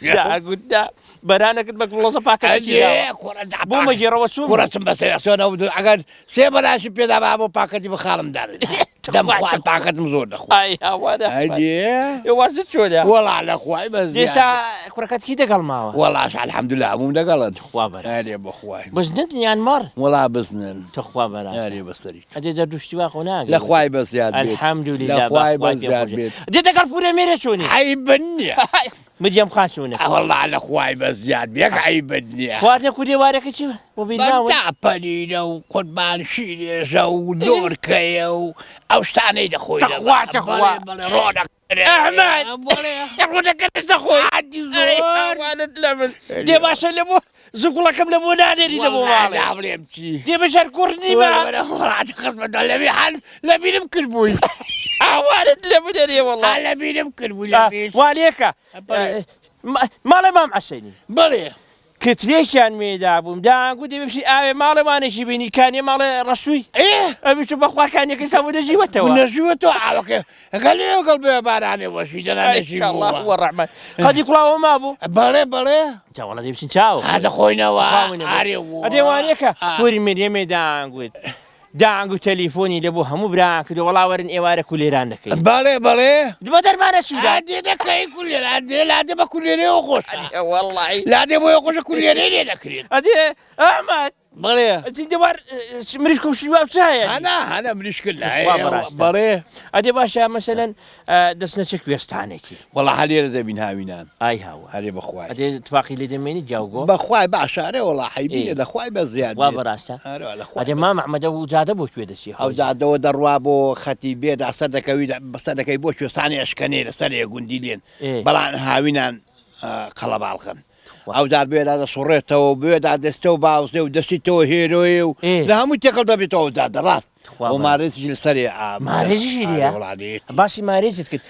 Speaker 2: لا قد برانك بقول زباكتك بو ما جيرا وسوم
Speaker 3: كرة بس يا سونا اقل سيبنا شي بيدا بابو باكتي بخالم دار دم خوار باكت مزود اخو
Speaker 2: اي ها وانا
Speaker 3: هدي
Speaker 2: يا واسط شو ده
Speaker 3: والله لە خوای بەس
Speaker 2: ئێستا کوڕەکەتکی دەگەڵ ماوە
Speaker 3: وەڵاش الحەمدوللا هەموم دەگەڵن
Speaker 2: خوا بەراست
Speaker 3: ئەرێ بەخوای
Speaker 2: بزنت یان مەڕ
Speaker 3: وەڵا بزنن
Speaker 2: تخوا بەراست
Speaker 3: ئەرێ بەسەری
Speaker 2: ئەدێ دەردوشتیوا خۆ ناگەی
Speaker 3: لە خوای بە زیاد بێت
Speaker 2: الحەمدوللا
Speaker 3: لە خوای بە زیاد بێت
Speaker 2: دێ دەگەڵ پورە مێرە چۆنی
Speaker 3: عیبن نییە
Speaker 2: مدیەم خان چۆنە
Speaker 3: وەڵا لە خوای بە زیاد بێک عیبن نییە
Speaker 2: خواردنە کو دێوارەکە چی بۆ بیناوە
Speaker 3: تاپەرینە و قوربان شیرێژە و دۆرکەیە و ئەو شتانەی دەخۆی
Speaker 2: تەخوا تەخوا
Speaker 3: ڕۆنە
Speaker 2: ئەحمەد ڕوونەکەش دەخۆی وانت لە من دێ باشە لە بۆ زگوڵەکەم لە بۆ نانێری لە بۆ ماڵێ
Speaker 3: بڵێم چی
Speaker 2: دێ بەشار کوڕنی
Speaker 3: وەڵات خزمەتە لەبێ هەل لە بینم کردبووی
Speaker 2: ئاوانت لە بدەرێ وەڵا
Speaker 3: لە بینم کردبووی لە بیر
Speaker 2: وانێکە ماڵێ مام حەسەینی
Speaker 3: بڵێ
Speaker 2: کتلێکیان مێدا بووم داگو دێ بشی ئاوێ ماڵێوانێکی بینی کانێ ماڵێ ڕەسووی ئەویش بەخواکانێکی سا بۆ دەژیوەتەوە
Speaker 3: نەژیوەتەوە ئاوەکە گەلێگەڵ بێ بارانێ وەشی دەنانێکی
Speaker 2: الله ڕەحمەت قەدی کوڵاوە مابوو
Speaker 3: بەڵێ بەڵێ
Speaker 2: جاوەڵە دێ بچین چاو
Speaker 3: هادەخۆینەوە ئارێ
Speaker 2: ئەدێوانێکە پوری مریەمێ داگوت داگو تەلیفۆنی لە بۆ هەموو برا کردو وەڵاوەرن ئێوارە کولێران دەکەین
Speaker 3: بەڵێ بەڵێ
Speaker 2: دووە دەرمانە سوودا
Speaker 3: دێ دەکەی کولێران دێ لادێ بە کولێرەوە خۆش
Speaker 2: وەڵڵی
Speaker 3: لادێ بۆیە خۆشە کولێرەی لێ دەکرێت
Speaker 2: ئەدێ ئەحمەد
Speaker 3: بڵێ
Speaker 2: دەوار مریشکە و شیوا بچایە
Speaker 3: هەنا مریشکرد
Speaker 2: بەڵێ ئەدێ باشە مەسەلەن دەستنە چ کوێستانێکی
Speaker 3: وەڵا هەلێرە دەبین هاوینان
Speaker 2: ئای هاوە
Speaker 3: هەرێ بەخوای
Speaker 2: ئەدێ تفاقی لێ دەمێنی جاوگۆ
Speaker 3: بەخوای باشارێ وەڵا حیبینە لە خوای بە زیاد
Speaker 2: وا بەڕاستە ئەدێ مام ئەحمەدە و جادە بۆ کوێ دەچی
Speaker 3: ئەو جادەوە دەڕوا بۆ خەتی بێدا سەر دەکەوی بەسەر دەکەی بۆ کوێستانی ئەشکەنێ لەسەر گوندی لێن بەڵام هاوینان قەڵەباڵخن ئەو جار بێدا دەسوڕێتەوە بێدا دەستە و باوسێ و دەستیتەوە هێرۆیە و لە هەموو تێکەڵ دەبێتەوە جادە ڕاست مارێزی لەسەرێ
Speaker 2: مارێژیە باسی مارێزت کرد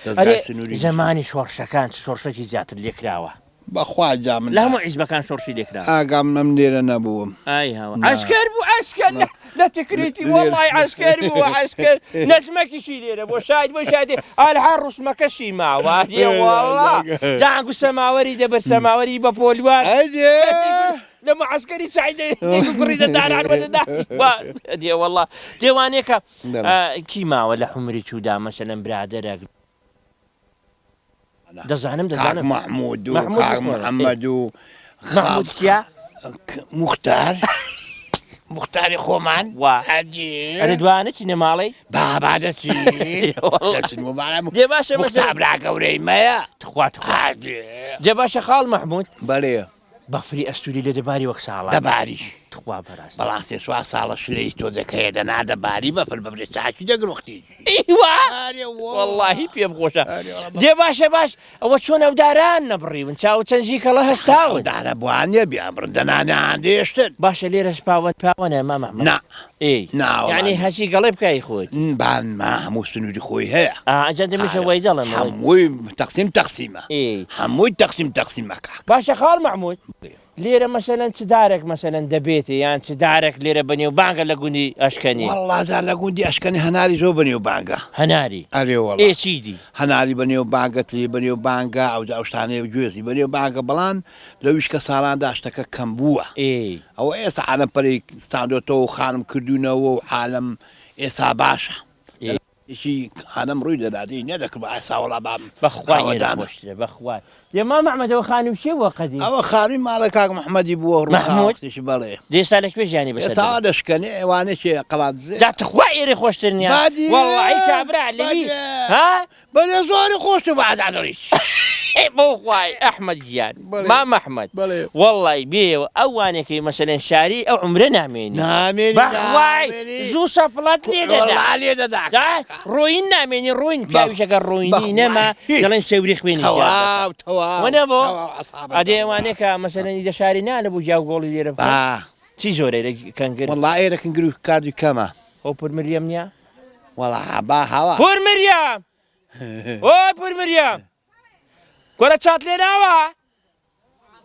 Speaker 2: زەمانی شۆڕشەکان شۆڕشەکی زیاتر لێکراوە
Speaker 3: بەخوا جامن
Speaker 2: لە هەموو عیزبەکان شۆڕشی لێکرا
Speaker 3: ئاگام ئەم لێرە نەبووم
Speaker 2: ئای هاوە عسکەر بوو عسکەر لە تکریتی وەڵڵای عسکەر بوو عسکەر نەزمەکیشی لێرە بۆ شاید بۆ شادێ ئالها ڕوسمەکەشی ماوە وەڵڵا داگو سەماوەری دەبەر سەماوەری بە پۆلیوان لە معسکەری سعیدە بڕیدە داران وەدەدا دێ وەڵڵا دێوانێکە کی ماوە لە حومری توودا مەسەلەن برادەرە دەزانم
Speaker 3: محمود و محەممەد و
Speaker 2: محمود کیا
Speaker 3: مختار مختاری خۆمان
Speaker 2: ئەرە دوانە چینە ماڵی
Speaker 3: بابادەچی
Speaker 2: دێ باشە
Speaker 3: مختابرا گەورەی مەیە
Speaker 2: تخوات دێ باشە خاڵ محمود
Speaker 3: بەڵێ
Speaker 2: بەفری ئەستوری لە دەباری وەک ساڵە
Speaker 3: دەباریش
Speaker 2: تخوا بەراست
Speaker 3: بەڵام سێ سووا ساڵە شلەی تۆ دەکەیە دەنادەباری بەفر بەبرێ ساکی دەگرۆختی
Speaker 2: واللهی پێم خۆشە دێ باشە باش ئەوە چۆن ئەو داران نەبڕیون چاو چەنجی کەڵە هەستاون
Speaker 3: دارە بوانە بیامڕن دەنانیان دێشتن
Speaker 2: باشە لێرەش پاوەت پاوەنە مامە
Speaker 3: نا
Speaker 2: یعنی هەچی گەڵێ بکای خۆت
Speaker 3: بان ما هەموو سنووری خۆی هەیە
Speaker 2: ئەجا دەمیشە وای دەڵم
Speaker 3: هەمووی تەقسیم تەقسیمە هەمووی تەقسیم تەقسیمەکە
Speaker 2: باشە خاڵ محمود لێرە مەسەلەن چ دارێک مەسەلەن دەبێتە یان چ دارێک لێرە بنێو بانگە لە گوندی ئەشکەنی
Speaker 3: وەڵڵا لە گوندی ئەشکەنی هەناری زۆر بنێو بانگە
Speaker 2: هەناری
Speaker 3: ئەرێ وەڵڵا
Speaker 2: چیدی
Speaker 3: هەناری بنێو بانگەت لێ بنێو بانگە ئەو شتانەیە گوێزی بنێو بانگە بەڵام لەویش کە ساڵاندا شتەکە کەم بووە ئەوە ئێستا عالەم پەرەی ستاندۆتەوە و خانم کردوونەوە و عالەم ئێستا باشە شي أنا مريد أنادي ندك مع ساولا بام
Speaker 2: بخوان بخوان يا ما محمد هو خاني وشي وقدي
Speaker 3: أو خاني مالك محمد يبوه
Speaker 2: محمود
Speaker 3: إيش بالله
Speaker 2: دي سالك بيش يعني بس
Speaker 3: سادش كني وأنا شيء قلاد زين
Speaker 2: جات خويري خوشتني والله عيك أبرع لبي ها
Speaker 3: بدي زوري خوشت بعد عدريش
Speaker 2: مو خواي احمد جيان ما محمد والله بيه اوانك مثلا شاري او عمرنا ميني بخواي زو صفلات لي ددا
Speaker 3: والله لي ددا
Speaker 2: روين ناميني روين بياوي شكل رويني نما يلا نسوي خويني
Speaker 3: تواو
Speaker 2: وانا بو ادي وانك مثلا اذا شاري نال ابو جاو قول لي رفع شي زوري كان قري
Speaker 3: والله ايه كان قري كادو كما
Speaker 2: او بور مريم يا
Speaker 3: والله با هوا
Speaker 2: بور مريم او بور مريم كرة شات لي نوا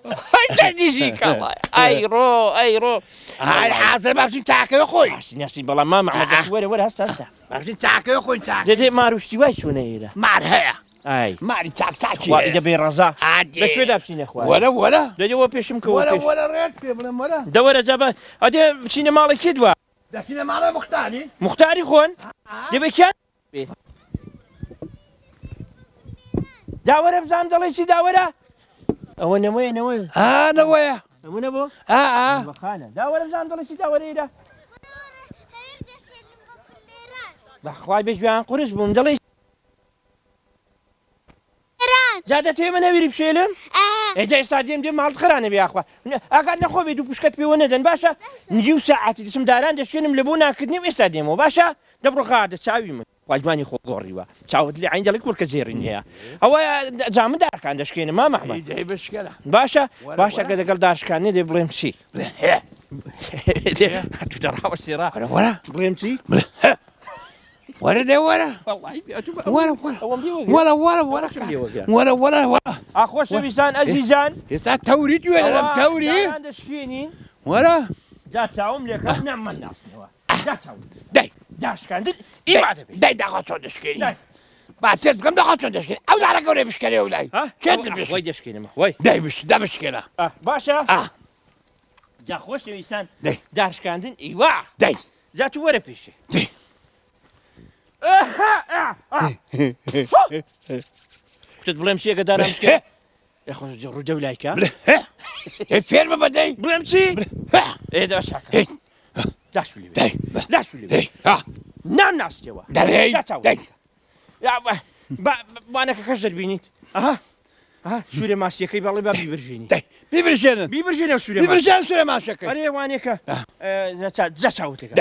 Speaker 2: هاي تجي كلا اي رو
Speaker 3: هاي حاضر ما بسين تاكل يا اخوي
Speaker 2: ناسي بلا ما معنا ولا هسه
Speaker 3: ما بسين تاكل يا اخوي تاكل
Speaker 2: دي ما روشتي واش شنو
Speaker 3: مار هيا
Speaker 2: اي
Speaker 3: مار تاكل
Speaker 2: واذا بيرزا بس بدا بشين يا اخوان
Speaker 3: ولا
Speaker 2: دي هو بيشمك
Speaker 3: ولا ريت ولا
Speaker 2: دور جابا ادي بشين مالك كدوا
Speaker 3: ده شنو مال
Speaker 2: مختاري خون دي بكان داوەرە بزانم دەڵێ چی داوەرە ئەوە نەوەیە نەوەی
Speaker 3: نەوەیە
Speaker 2: ئەمە نەبوو بەخانە داوەرە بزانم دەڵێ چی داوەرەیدا بەخوای بێژویان قورس بووم دەڵێ زیادە تێ من نەویری بشێلم ئێجا ئێستا دێم ماڵ خرانە بێخوا ئاگات نەخۆ بێ دوو پشکەت پێوە نەدەن باشە نجی و ساعتی دەچم داران دەشێنم لە بۆ ناکردنیم ئێستا دێمەوە باشە دەبڕۆ خاردە چاوی من واجمانی خۆ گۆڕیوە چاوت لێ عین دەڵی کوورکە زێڕین هەیە ئەوە جامە دارکان دەشکێنە ما مەحمەد باشە باشە کە دەگەڵ داشکانی دێ بڵێم چی تو دەڕاوە سێرا بڵێم چی
Speaker 3: وەرە دێ وەرە وەرە
Speaker 2: ئاخۆشەویستان ئەزیزان
Speaker 3: ئێستا تەوریت وێ لەم تەوری
Speaker 2: دەشکێنین
Speaker 3: وەرە
Speaker 2: جا چاوم لێکە نەمە ناسنەوە
Speaker 3: دەی
Speaker 2: داشکاندن ئیمادە بێت
Speaker 3: دەی داخوا چۆن دەشکێنی باتێت بکەم داخوا چۆن دەشکێنی ئەو دارە گەورەی بشکێنێ وەلای
Speaker 2: وای دەشکێنمە وای
Speaker 3: دەی دەبشکێنە
Speaker 2: باشە جا خۆشەویستان داشکاندن ئیوا
Speaker 3: دەی
Speaker 2: جا تو وەرە پێشێ
Speaker 3: دەی
Speaker 2: قلت بڵێم چیەکە دارام بشکێ ڕوودە و لایکە
Speaker 3: فێرمە بەدەی
Speaker 2: بڵێم چی داشاکە داشولی داشولی نام ناستەوە
Speaker 3: دەڵێی
Speaker 2: وانەکە کەش دەبینیت سوورە ماسیەکەی بەڵێ با بیبرژێنی
Speaker 3: بیبرژێنن
Speaker 2: بیبرژێنە
Speaker 3: بیبرژێن سوورە ماسەکەی
Speaker 2: ئەرێ وانێکە جا چاوتێکە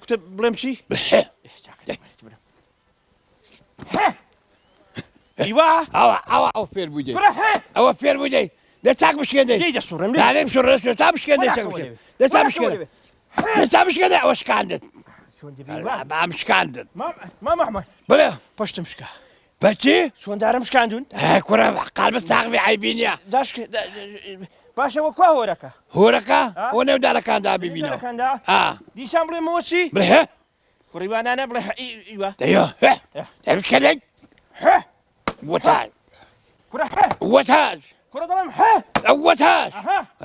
Speaker 2: کتت بڵێم چی ئیوا
Speaker 3: ئەوە فێر بوو دەی ئەوە فێر بوو دەی دە چاک بشکێن دەی
Speaker 2: دەسوڕم
Speaker 3: دارێم شوڕە چا بشکێن دەی چا بشکێن ئەوە شکاندت بام شکاندت
Speaker 2: مامەحمەد
Speaker 3: بڵێ
Speaker 2: پشتم شکا
Speaker 3: بەچی
Speaker 2: چۆن دارم شکاندون
Speaker 3: کوڕە قالبە ساغبی عیبی نییە
Speaker 2: باشەوە کوا هۆرەکە
Speaker 3: هۆرەکە ئەو نێودارەکاندا ببینەوە
Speaker 2: دیسان بڵێمەوە چی
Speaker 3: بڵێ
Speaker 2: کوڕیوانانە بڵێ ئیوە
Speaker 3: بشکێنێک وەتاژ وەتاژ
Speaker 2: کوڕە دەڵێم
Speaker 3: وەتاژ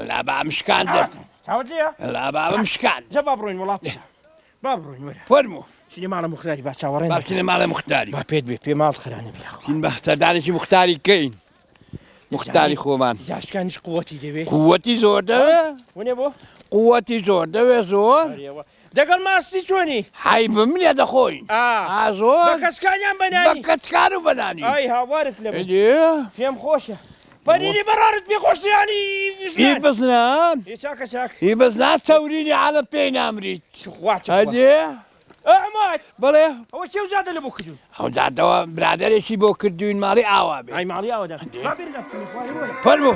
Speaker 3: لا بام شکاندت
Speaker 2: چاوت لێیە
Speaker 3: لا بابم شکاند
Speaker 2: جا با بڕۆین وڵات با بڕۆین وەرە
Speaker 3: فەرموو
Speaker 2: چینی ماڵە مختاری با چاوەڕێن
Speaker 3: بابچینە ماڵە مختاری
Speaker 2: با پێت بێ پێ ماڵ خرانە بیا
Speaker 3: چین بە سەردانێکی مختاری کەین مختاری خۆمان
Speaker 2: داشکانیش قووەتی دەوێ
Speaker 3: قووەتی زۆر دەوێ
Speaker 2: ونێ بۆ
Speaker 3: قووەتی زۆر دەوێ زۆر
Speaker 2: دەگەڵ ماستی چۆنی
Speaker 3: حی بمنێ دەخۆین زۆر
Speaker 2: بە کەسکانیان بەنانی
Speaker 3: بە کەچکار و بەنانی
Speaker 2: ئای هاوارت لە پێم خۆشە پەنیری بەڕارت پێ خۆشتیانی
Speaker 3: هی بزنان
Speaker 2: چاکە چاک
Speaker 3: هی بزنان چاورینی عالە پێی نامریت
Speaker 2: هەدێ ئەمات
Speaker 3: بڵێ
Speaker 2: ئەوە چێ زیادە لە بۆ کردوون
Speaker 3: ئەو جادەوە برادێکی بۆ کردوین ماڵی ئاوا بێ
Speaker 2: ئای ماڵی ئاوەدا
Speaker 3: فەرموو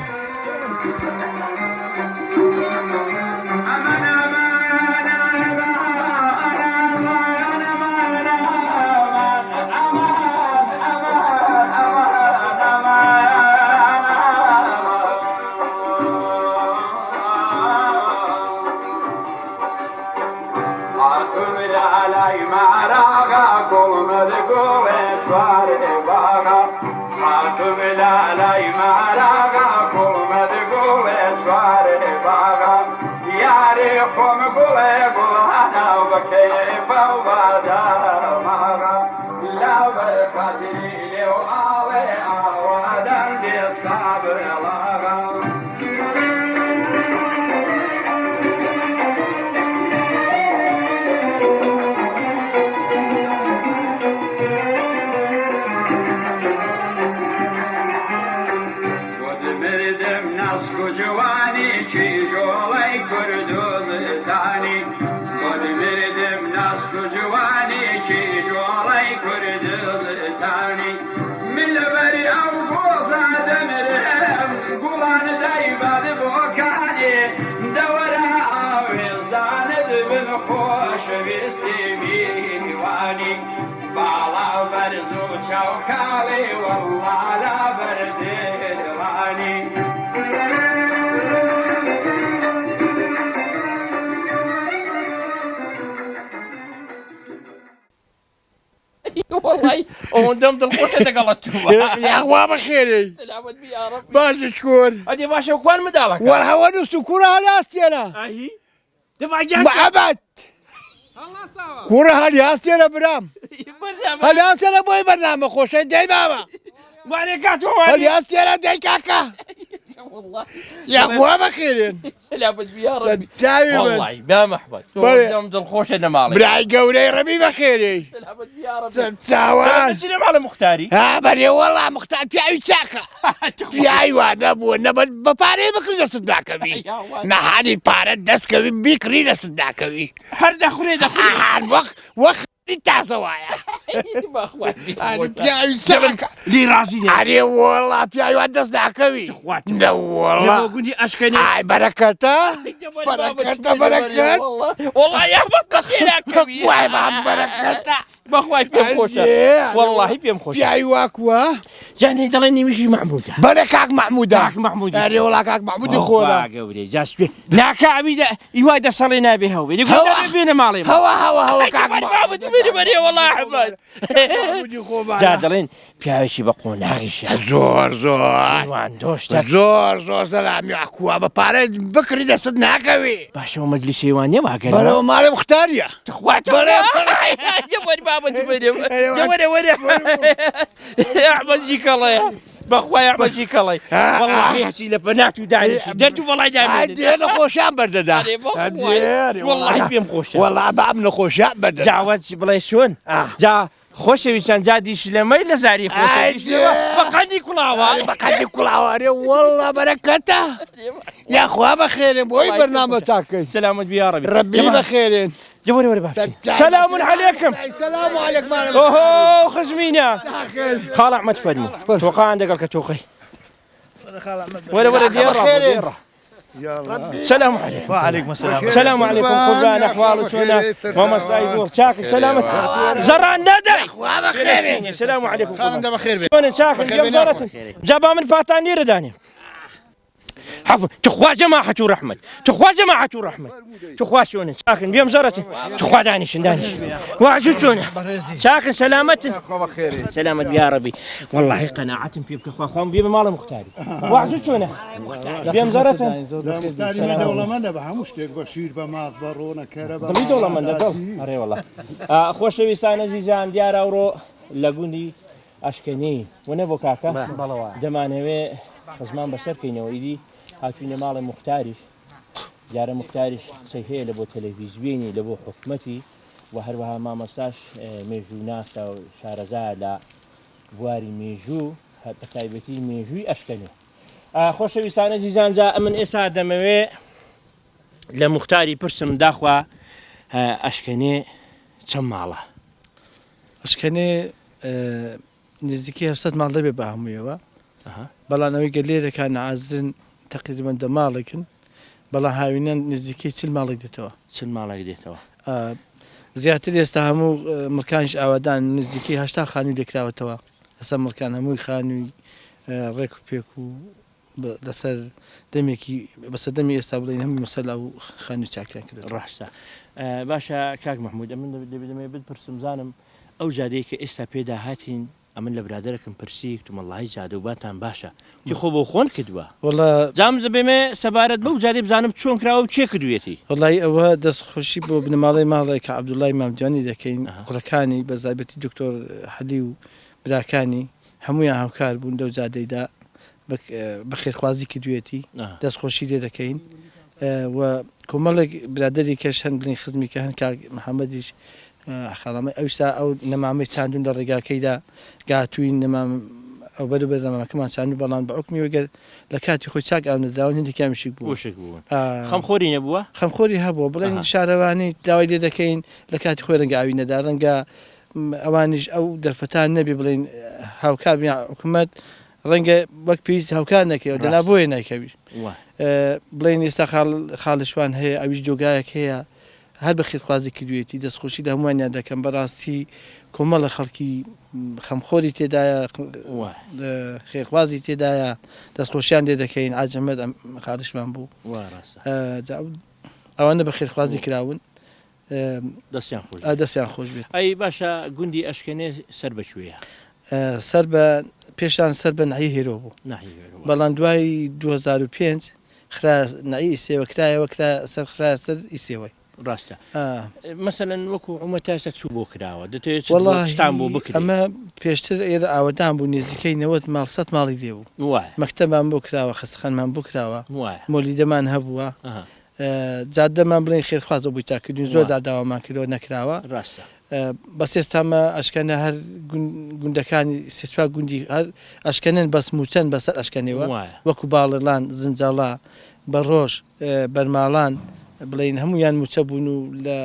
Speaker 1: چاوکاڵی وەڵڵا بەردێوانی
Speaker 2: وەڵڵای ئەوەندەم دڵخۆشە دەگەڵت
Speaker 3: یاخوا بەخێرەی باشە شکۆر
Speaker 2: ئەدێ باشە کوان مداڵەکە
Speaker 3: وەرهەوە نووس و کوڕە هەلاستێنە محەممەد کوڕە هەلی هەستێنە برام هەلاستێنە بۆی بەرنامە خۆشەی دەی بابە هەری ئەستێرە دەی کاکە یاخوا بەخێرێن
Speaker 2: سلامت بیا ڕەبی
Speaker 3: چاوی من
Speaker 2: والله با محمد
Speaker 3: بەڵێ.
Speaker 2: دڵم دڵخۆشە لە ماڵێ
Speaker 3: برای گەورەی ڕەبی بەخێرەی
Speaker 2: سلامت بیا ڕەبی
Speaker 3: سەر چاوان
Speaker 2: چی لە ماڵە مختاری
Speaker 3: ها بەرێ وەڵا مختار پیاوی چاکە پیاوی وا نەبووە نەبەت بە پارەی بکڕی دەست داکەوی نەهانی پارەت دەستکەوی بیکڕی دەست داکەوی
Speaker 2: هەر دەخورێ
Speaker 3: ئاهان وەخی تازە وایە پیاوی چاکە
Speaker 2: لی ڕازی
Speaker 3: ئارێ وەڵا پیاوی وا دەست داکەوی نەوەڵا
Speaker 2: گوندی ئەشکەنی
Speaker 3: ئای بەرەکەتە بەرەکەتە بەرەکەت
Speaker 2: والله یاخبەت بەخێراکەوی
Speaker 3: وای بام بەرەکەتە
Speaker 2: بەخوای پێم خۆشە والله پێم خۆشە
Speaker 3: پیاوی واکووە
Speaker 2: جانێ دەڵێ نیویژی محمودە
Speaker 3: بەڵێ کاک محمودا
Speaker 2: کاک محمودی.
Speaker 3: ئەرێ وڵا کاک محمودی خۆرە
Speaker 2: گەورەی جاستێ ناکاوی ئیوای دەسەڵێ نابێ هەوێ بێنە ماڵێ
Speaker 3: هەوا کاک
Speaker 2: بابەتی بێنە بەرێ والله ئەحمەد
Speaker 3: محمودی خۆمان
Speaker 2: جا دەڵێن پیاوێکی بە قۆناغیشە
Speaker 3: زۆر زۆر
Speaker 2: وان دۆشتە
Speaker 3: زۆر سەلامی ئاکووە بە پارەی بکڕی دەست ناکەوی
Speaker 2: باشەوە مەجلیسێوان نێ واگەر
Speaker 3: بەرەوە ماڵێ مختاریە
Speaker 2: وەری بابەتی بێنێ وەرە ئەحمەدجی کەڵێ بەخوای ئەحمەدجی کەڵێ والله هەچی لە بەنات و دانیشی دەرد و بەڵای دامێنێ
Speaker 3: دێ نەخۆشیان بەردەدا
Speaker 2: والله پێم خۆشە
Speaker 3: وەڵا بام نەخۆشیان بەردەدا
Speaker 2: جاوەت بڵێ چۆن جا خۆشەویستان جادیش لەمەی لە زاری بەقەندی کوڵاوە
Speaker 3: بەقەندی کوڵاوارێ وەڵا بەرەکەتە یاخوا بەخێرێن بۆی بەرنامە چاکەی
Speaker 2: سلامت بیا ڕەبی
Speaker 3: ڕەبی بەخێرێن
Speaker 2: جواري وري باشي سلام عليكم
Speaker 3: السلام عليكم
Speaker 2: اوهو خزمينا خال احمد فدمي توقع عندك الكتوخي ولا ديره سلام عليكم
Speaker 7: وعليكم السلام
Speaker 2: سلام عليكم قربان احوال وشونا ماما سايدور شاكر سلامت زران ندى السلام عليكم
Speaker 7: خالد بخير
Speaker 2: شلون شاكر اليوم زرت جابها من باتاني رداني حفظ تخوا جماعة ورحمة تخوا جماعة ورحمة تخوا شون ساكن بيوم زرت تخوا دانش واعجب شون ساكن سلامة سلامة يا ربي والله قناعة في بكخوا خوان بيوم مال مختاري واعجب شون بيوم زرت
Speaker 8: مختاري دولة من بها مشتاق بشير بماض بارونا كهرباء
Speaker 2: دولة من أري والله خوش ويسان عزيزان ديار أورو لقوني أشكني ونبو كاكا دمانوي خزمان بەسەر کەینەوە ئیدی هاتوینە ماڵی مختاریش جارە مختاریش قسەی هەیە لە بۆ تەلەڤیزیۆنی لە بۆ حکومەتی و هەروەها مامۆستاش مێژوو ناسا و شارەزا لە بواری مێژوو بە تایبەتی مێژووی ئەشکەنێ خۆشەویستانە زیزان جا ئەمن ئێستا دەمەوێ لە مختاری پرسم داخوا ئەشکەنێ چەند ماڵە
Speaker 7: ئەشکەنێ نزیکی 800 ماڵ دەبێ بە هەموویەوە بەڵانەوەی گە لێرەکان نعازرن تقریبان دە ماڵێکن بەڵام هاوینەن نزیکەی چل ماڵێک دێتەوە
Speaker 2: چل ماڵێک دێتەوە
Speaker 7: زیاتر ئێستا هەموو مڵکانش ئاوادان نزیکەی 80 خانووی لێکراوەتەوە لەسەر مڵکان هەمووی خانووی ڕێک و پێک و لەسەر دەمێکی بەسەر دەمی ئێستا بڵین هەمووی مەسەلا و خانووی چاکیان کرد
Speaker 2: ڕاستە باشە کاک محمود ئەمن دەبێت بپرسم زانم ئەو جادەیە کە ئێستا پێدا هاتین ئەمن لە برادەرەکەم پرسی تومەڵی زیادە و باتان باشە تی خۆ بۆ خۆن کردووە
Speaker 7: وڵا
Speaker 2: جام دەبێمێ سەبارەت بەو جارێ بزانم چۆن کراوە و چێ کردوێتی
Speaker 7: وڵی ئەوە دەستخۆشی بۆ بنەماڵی ماڵی کە عەبدوڵای مامجانی دەکەین کوڕەکانی بەزایبەتی دکتۆر حەدی و براکانی هەمویان هاوکار بوون دەو جادەیدا بەخێرخوازی کردوێتی دەستخۆشی لێ دەکەین و کۆمەڵێک برادەری کەش هەند بڵین خزمی کە هەند کاک محەممەدیش خاڵامە ئەوستا ئەو نەمامەی چاندون لە ڕێگاکەیدا گاتووی نەمام ئەو بەروبەر نەماکەمان چاندوو بەڵام بە حکمی وەگەر لە کاتی خۆی چاک ئاو نەداون هندێکامیشک بوو
Speaker 2: خەمخۆری نەبووە
Speaker 7: خەمخۆری هەبووە بڵێن شارەوانی داوای لێ دەکەین لە کاتی خۆی ڕەنگە ئاوی نەدا ڕەنگە ئەوانیش ئەو دەرفەتان نەبی بڵین هاوکار حکوومەت ڕەنگە وەک پێویست هاوکار نەکەوە دەنا بۆیە نایکەوی بڵێن ئێستا خاڵشوان هەیە ئەویش جۆگایەک هەیە هەر بە خێرخوازی کردوێتی دەستخۆشی لە هەمووانیان دەکەم بەڕاستی کۆمەڵە خەڵکی خەمخۆری تێدایە خێرخوازی تێدایە دەستخۆشیان لێ دەکەین عاجەمەد خاڵشمان بوو ئەوانە بە خێرخوازی کراون دەستیان خۆش بێت
Speaker 2: ئەی باشە گوندی ئەشکەنێ سەر بەشوەیە
Speaker 7: سەر بە پێشان سەر بە نعی هێرۆ بوو بەڵام دوای 2005 خرا نعی ئیسێوە کرایەوە کرا سەر خرا سەر ئیسێوەی
Speaker 2: ڕاستە مەسەلەن وەکو عومەتاسە چوو بۆ کراوە دەتوێت
Speaker 7: وەڵڵاهی
Speaker 2: بۆ بکرێت
Speaker 7: ئەمە پێشتر ئێرە ئاوەدان بوو نێزیکەی 90 ماڵ 100 ماڵی لێبوو
Speaker 2: وایە
Speaker 7: مەکتەبمان بۆ کراوە خستخانمان بۆ کراوە
Speaker 2: وایە
Speaker 7: مۆلیدەمان هەبووە جادەمان بڵێن خێرخوازە بووی تاکردین زۆر جاداوامان کردەوە نەکراوە
Speaker 2: ڕاستە
Speaker 7: بەس ئێستامە ئەشکەنە هەر گوندەکانی سێسوا گوندی هەر ئەشکەنن بەس موچەند بەسەر ئەشکەنەوە وەکو باڵرلان زنجاڵا بەڕۆژ بەرماڵان بڵین هەمویان موچە بوون و لە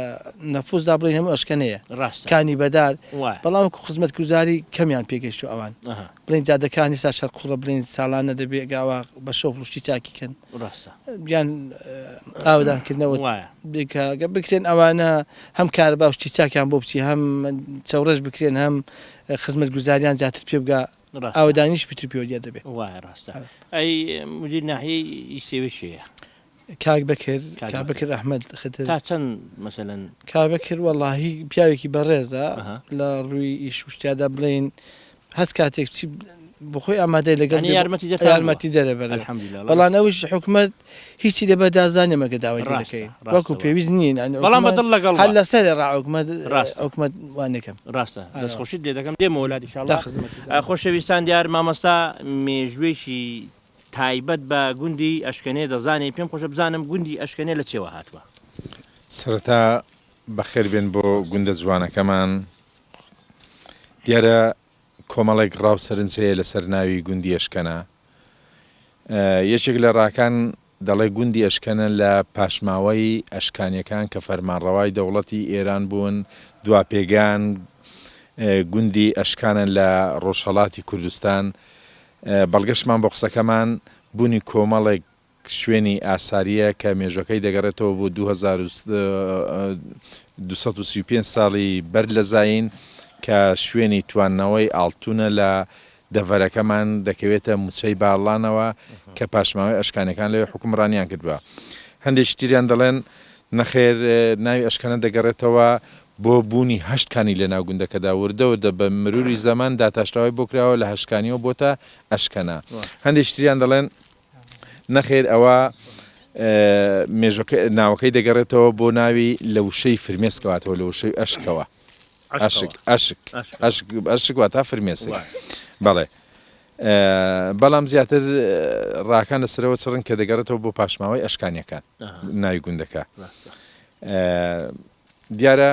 Speaker 7: نەفوسدا بڵین هەموو ئەشکەنەیە کانی بەدار بەڵام وەکو خزمەت گوزاری کەمیان پێگەشت و ئەوان بڵین جادەکانی سا شەرقوڕە بڵین ساڵانە دەبێ گاوا بە شۆپڵشتی چاکیکەن بیان ئاودانکردنەوە بکرێن ئەوانە هەم کار باوشتی چاکیان بۆ بچی هەم چاوڕێژ بکرێن هەم خزمەت گوزاریان زیاتر پێ بگا ئاودانیش پتر پێوەدیە دەبێت
Speaker 2: وایە ڕاستە ئەی مدیر ناحیەی سێویشەیە
Speaker 7: کاک بەکر ئەحمەد
Speaker 2: تا چەند مەسەلەن
Speaker 7: کابەکر وەڵاهی پیاوێکی بەڕێزە لە ڕووی ئیش وشتیادا بڵین هەست کاتێک چی بخۆی ئامادەی لەگەڵ یارمەتی دەرەبەر بەڵام ئەوش حکومت هیچی لە بەدازانێ مەگە داوای دەکەین وەکو پێویست نین
Speaker 2: بەڵام بەدڵ لەگەڵ
Speaker 7: هەر لەسەر حکومت وانەکەم
Speaker 2: ڕاستە دەستخۆشیت لێ دەکەم دێمەوە لادی خۆشەویستان دیار مامۆستا مێژوێکی تایبەت بە گوندی ئەشکەنێ دەزانێ پێم خۆشە بزانم گوندی ئەشکەنێ لە چێوە هاتووە
Speaker 9: سەرەتا بەخێر بێن بۆ گوندە جوانەکەمان دیارە کۆمەڵێک ڕاو سەرنجەیە لەسەر ناوی گوندی ئەشکەنە یەکێک لە ڕاکان دەڵێ گوندی ئەشکەنە لە پاشماوەی ئەشکانیەکان کە فەرمانڕەوای دەوڵەتی ئێران بوون دواپێگان گوندی ئەشکانە لە ڕۆژهەڵاتی کوردستان بەڵگەشمان بۆ قسەکەمان بوونی کۆمەڵێک شوێنی ئاساریە کە مێژەکەی دەگەڕێتەوە بۆ 2235 ساڵی بەر لە زاین کە شوێنی تواننەوەی ئاڵتونە لە دەڤەرەکەمان دەکەوێتە موچەی باڵانەوە کە پاشماوەی ئەشکانەکان لەوێ حکومڕانیان کردووە هەندێک شتیریان دەڵێن نەخێر ناوی ئەشکەنە دەگەڕێتەوە بۆ بوونی هەشتکانی لە ناوگوندەکەدا وردەوردە بە مروری زەمان داتاشتەوەی بۆ کراوە لە هەشکانیەوە بۆتە ئەشکەنە هەندێک شتیریان دەڵێن نەخێر ئەوە ناوەکەی دەگەڕێتەوە بۆ ناوی لە وشەی فرمێسکەواتەوە لە وشەی ئەشکەوە ئەشک واتە فرمێسک بەڵێ بەڵام زیاتر ڕاکان لەسەرەوە چڕن کە دەگەڕێتەوە بۆ پاشماوەی ئەشکانیەکان ناوی گوندەکە دیارە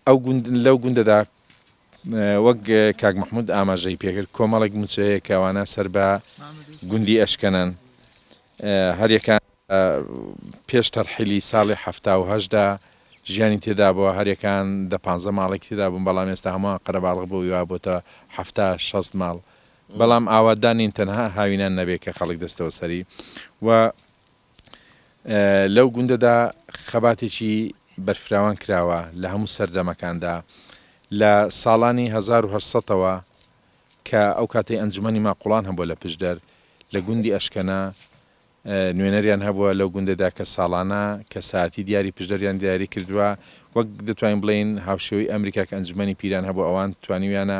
Speaker 9: ئەو لەو گوندەدا وەک کاک محمود ئاماژەی پێکرد کۆمەڵێک موچەیە کەوانە سەر بە گوندی ئەشکەنن هەریەکان پێش تەرحیلی ساڵی 1970دا ژیانی تێدا بووە هەریەکان 15 ماڵێک تێدا بوون بەڵام ئێستا هەموو قەرەباڵغ بۆ ویوا بۆتە 70-60 ماڵ بەڵام ئاوادانین تەنها هاوینان نەبێت کە خەڵک دەستەوە سەری و لەو گوندەدا خەباتێکی بەرفراوان کراوە لە هەموو سەردەمەکاندا لە ساڵانی 1970ەوە کە ئەو کاتەی ئەنجومەنی ماقوڵان هەبووە لە پشدەر لە گوندی ئەشکەنە نوێنەریان هەبووە لەو گوندەدا کە ساڵانە کە ساعتی دیاری پشدەریان دیاری کردووە وەک دەتوانین بڵین هاوشێوەی ئەمریکا کە ئەنجومەنی پیران هەبوو ئەوان توانیویانە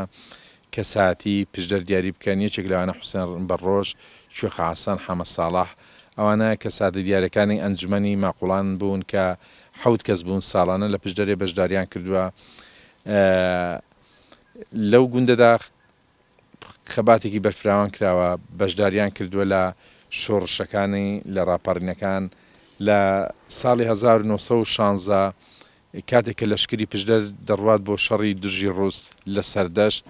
Speaker 9: کە ساعتی پشدەر دیاری بکەن یەکێک لەوانە حوسێن بەڕۆژ شوێخ حەسەن حەمەد ساڵح ئەوانە کە سادە دیارەکانی ئەنجومەنی ماقوڵان بوون کە 7 کەس بوون ساڵانە لە پشدەرێ بەشداریان کردووە لەو گوندەدا خەباتێکی بەرفراوان کراوە بەشداریان کردووە لە شۆڕشەکانی لە ڕاپەڕینەکان لە ساڵی 1916 کاتێک کە لەشکری پشدەر دەڕوات بۆ شەڕی دژی ڕووس لە سەردەشت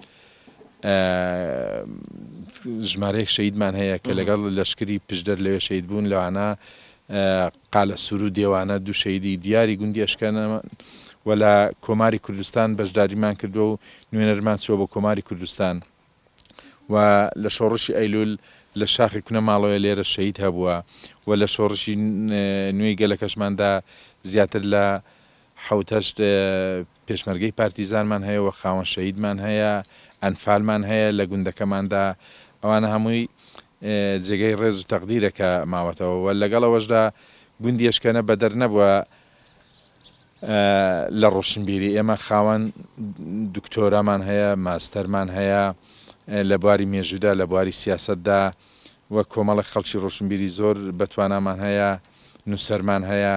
Speaker 9: ژمارەیەک شەیدمان هەیە کە لەگەڵ لەشکری پشدەر لەوێ شەید بوون لەوانە قالە سوور و دێوانە دوو شەیدی دیاری گوندی ئەشکەنە و لە کۆماری کوردستان بەشداریمان کردووە و نوێنەرمان چووە بۆ کۆماری کوردستان و لە شۆڕشی ئەیلول لە شاخی کونە ماڵەوە لێرە شەید هەبووە و لە شۆڕشی نوێی گەلەکەشماندا زیاتر لە 7 پێشمەرگەی پارتیزانمان هەیە و خاوەن شەیدمان هەیە ئەنفالمان هەیە لە گوندەکەماندا ئەوانە هەمووی جێگەی ڕێز و تەقدیرەکە ماوەتەوە و لەگەڵەوەشدا گوندی ئەشکەنە بەدەر نەبووە لە ڕۆشنبیری ئێمە خاوەن دکتۆرامان هەیە ماستەرمان هەیە لە بواری مێژوودا لە بواری سیاسەتدا وە کۆمەڵی خەڵکی ڕۆشنبیری زۆر بەتوانامان هەیە نووسەرمان هەیە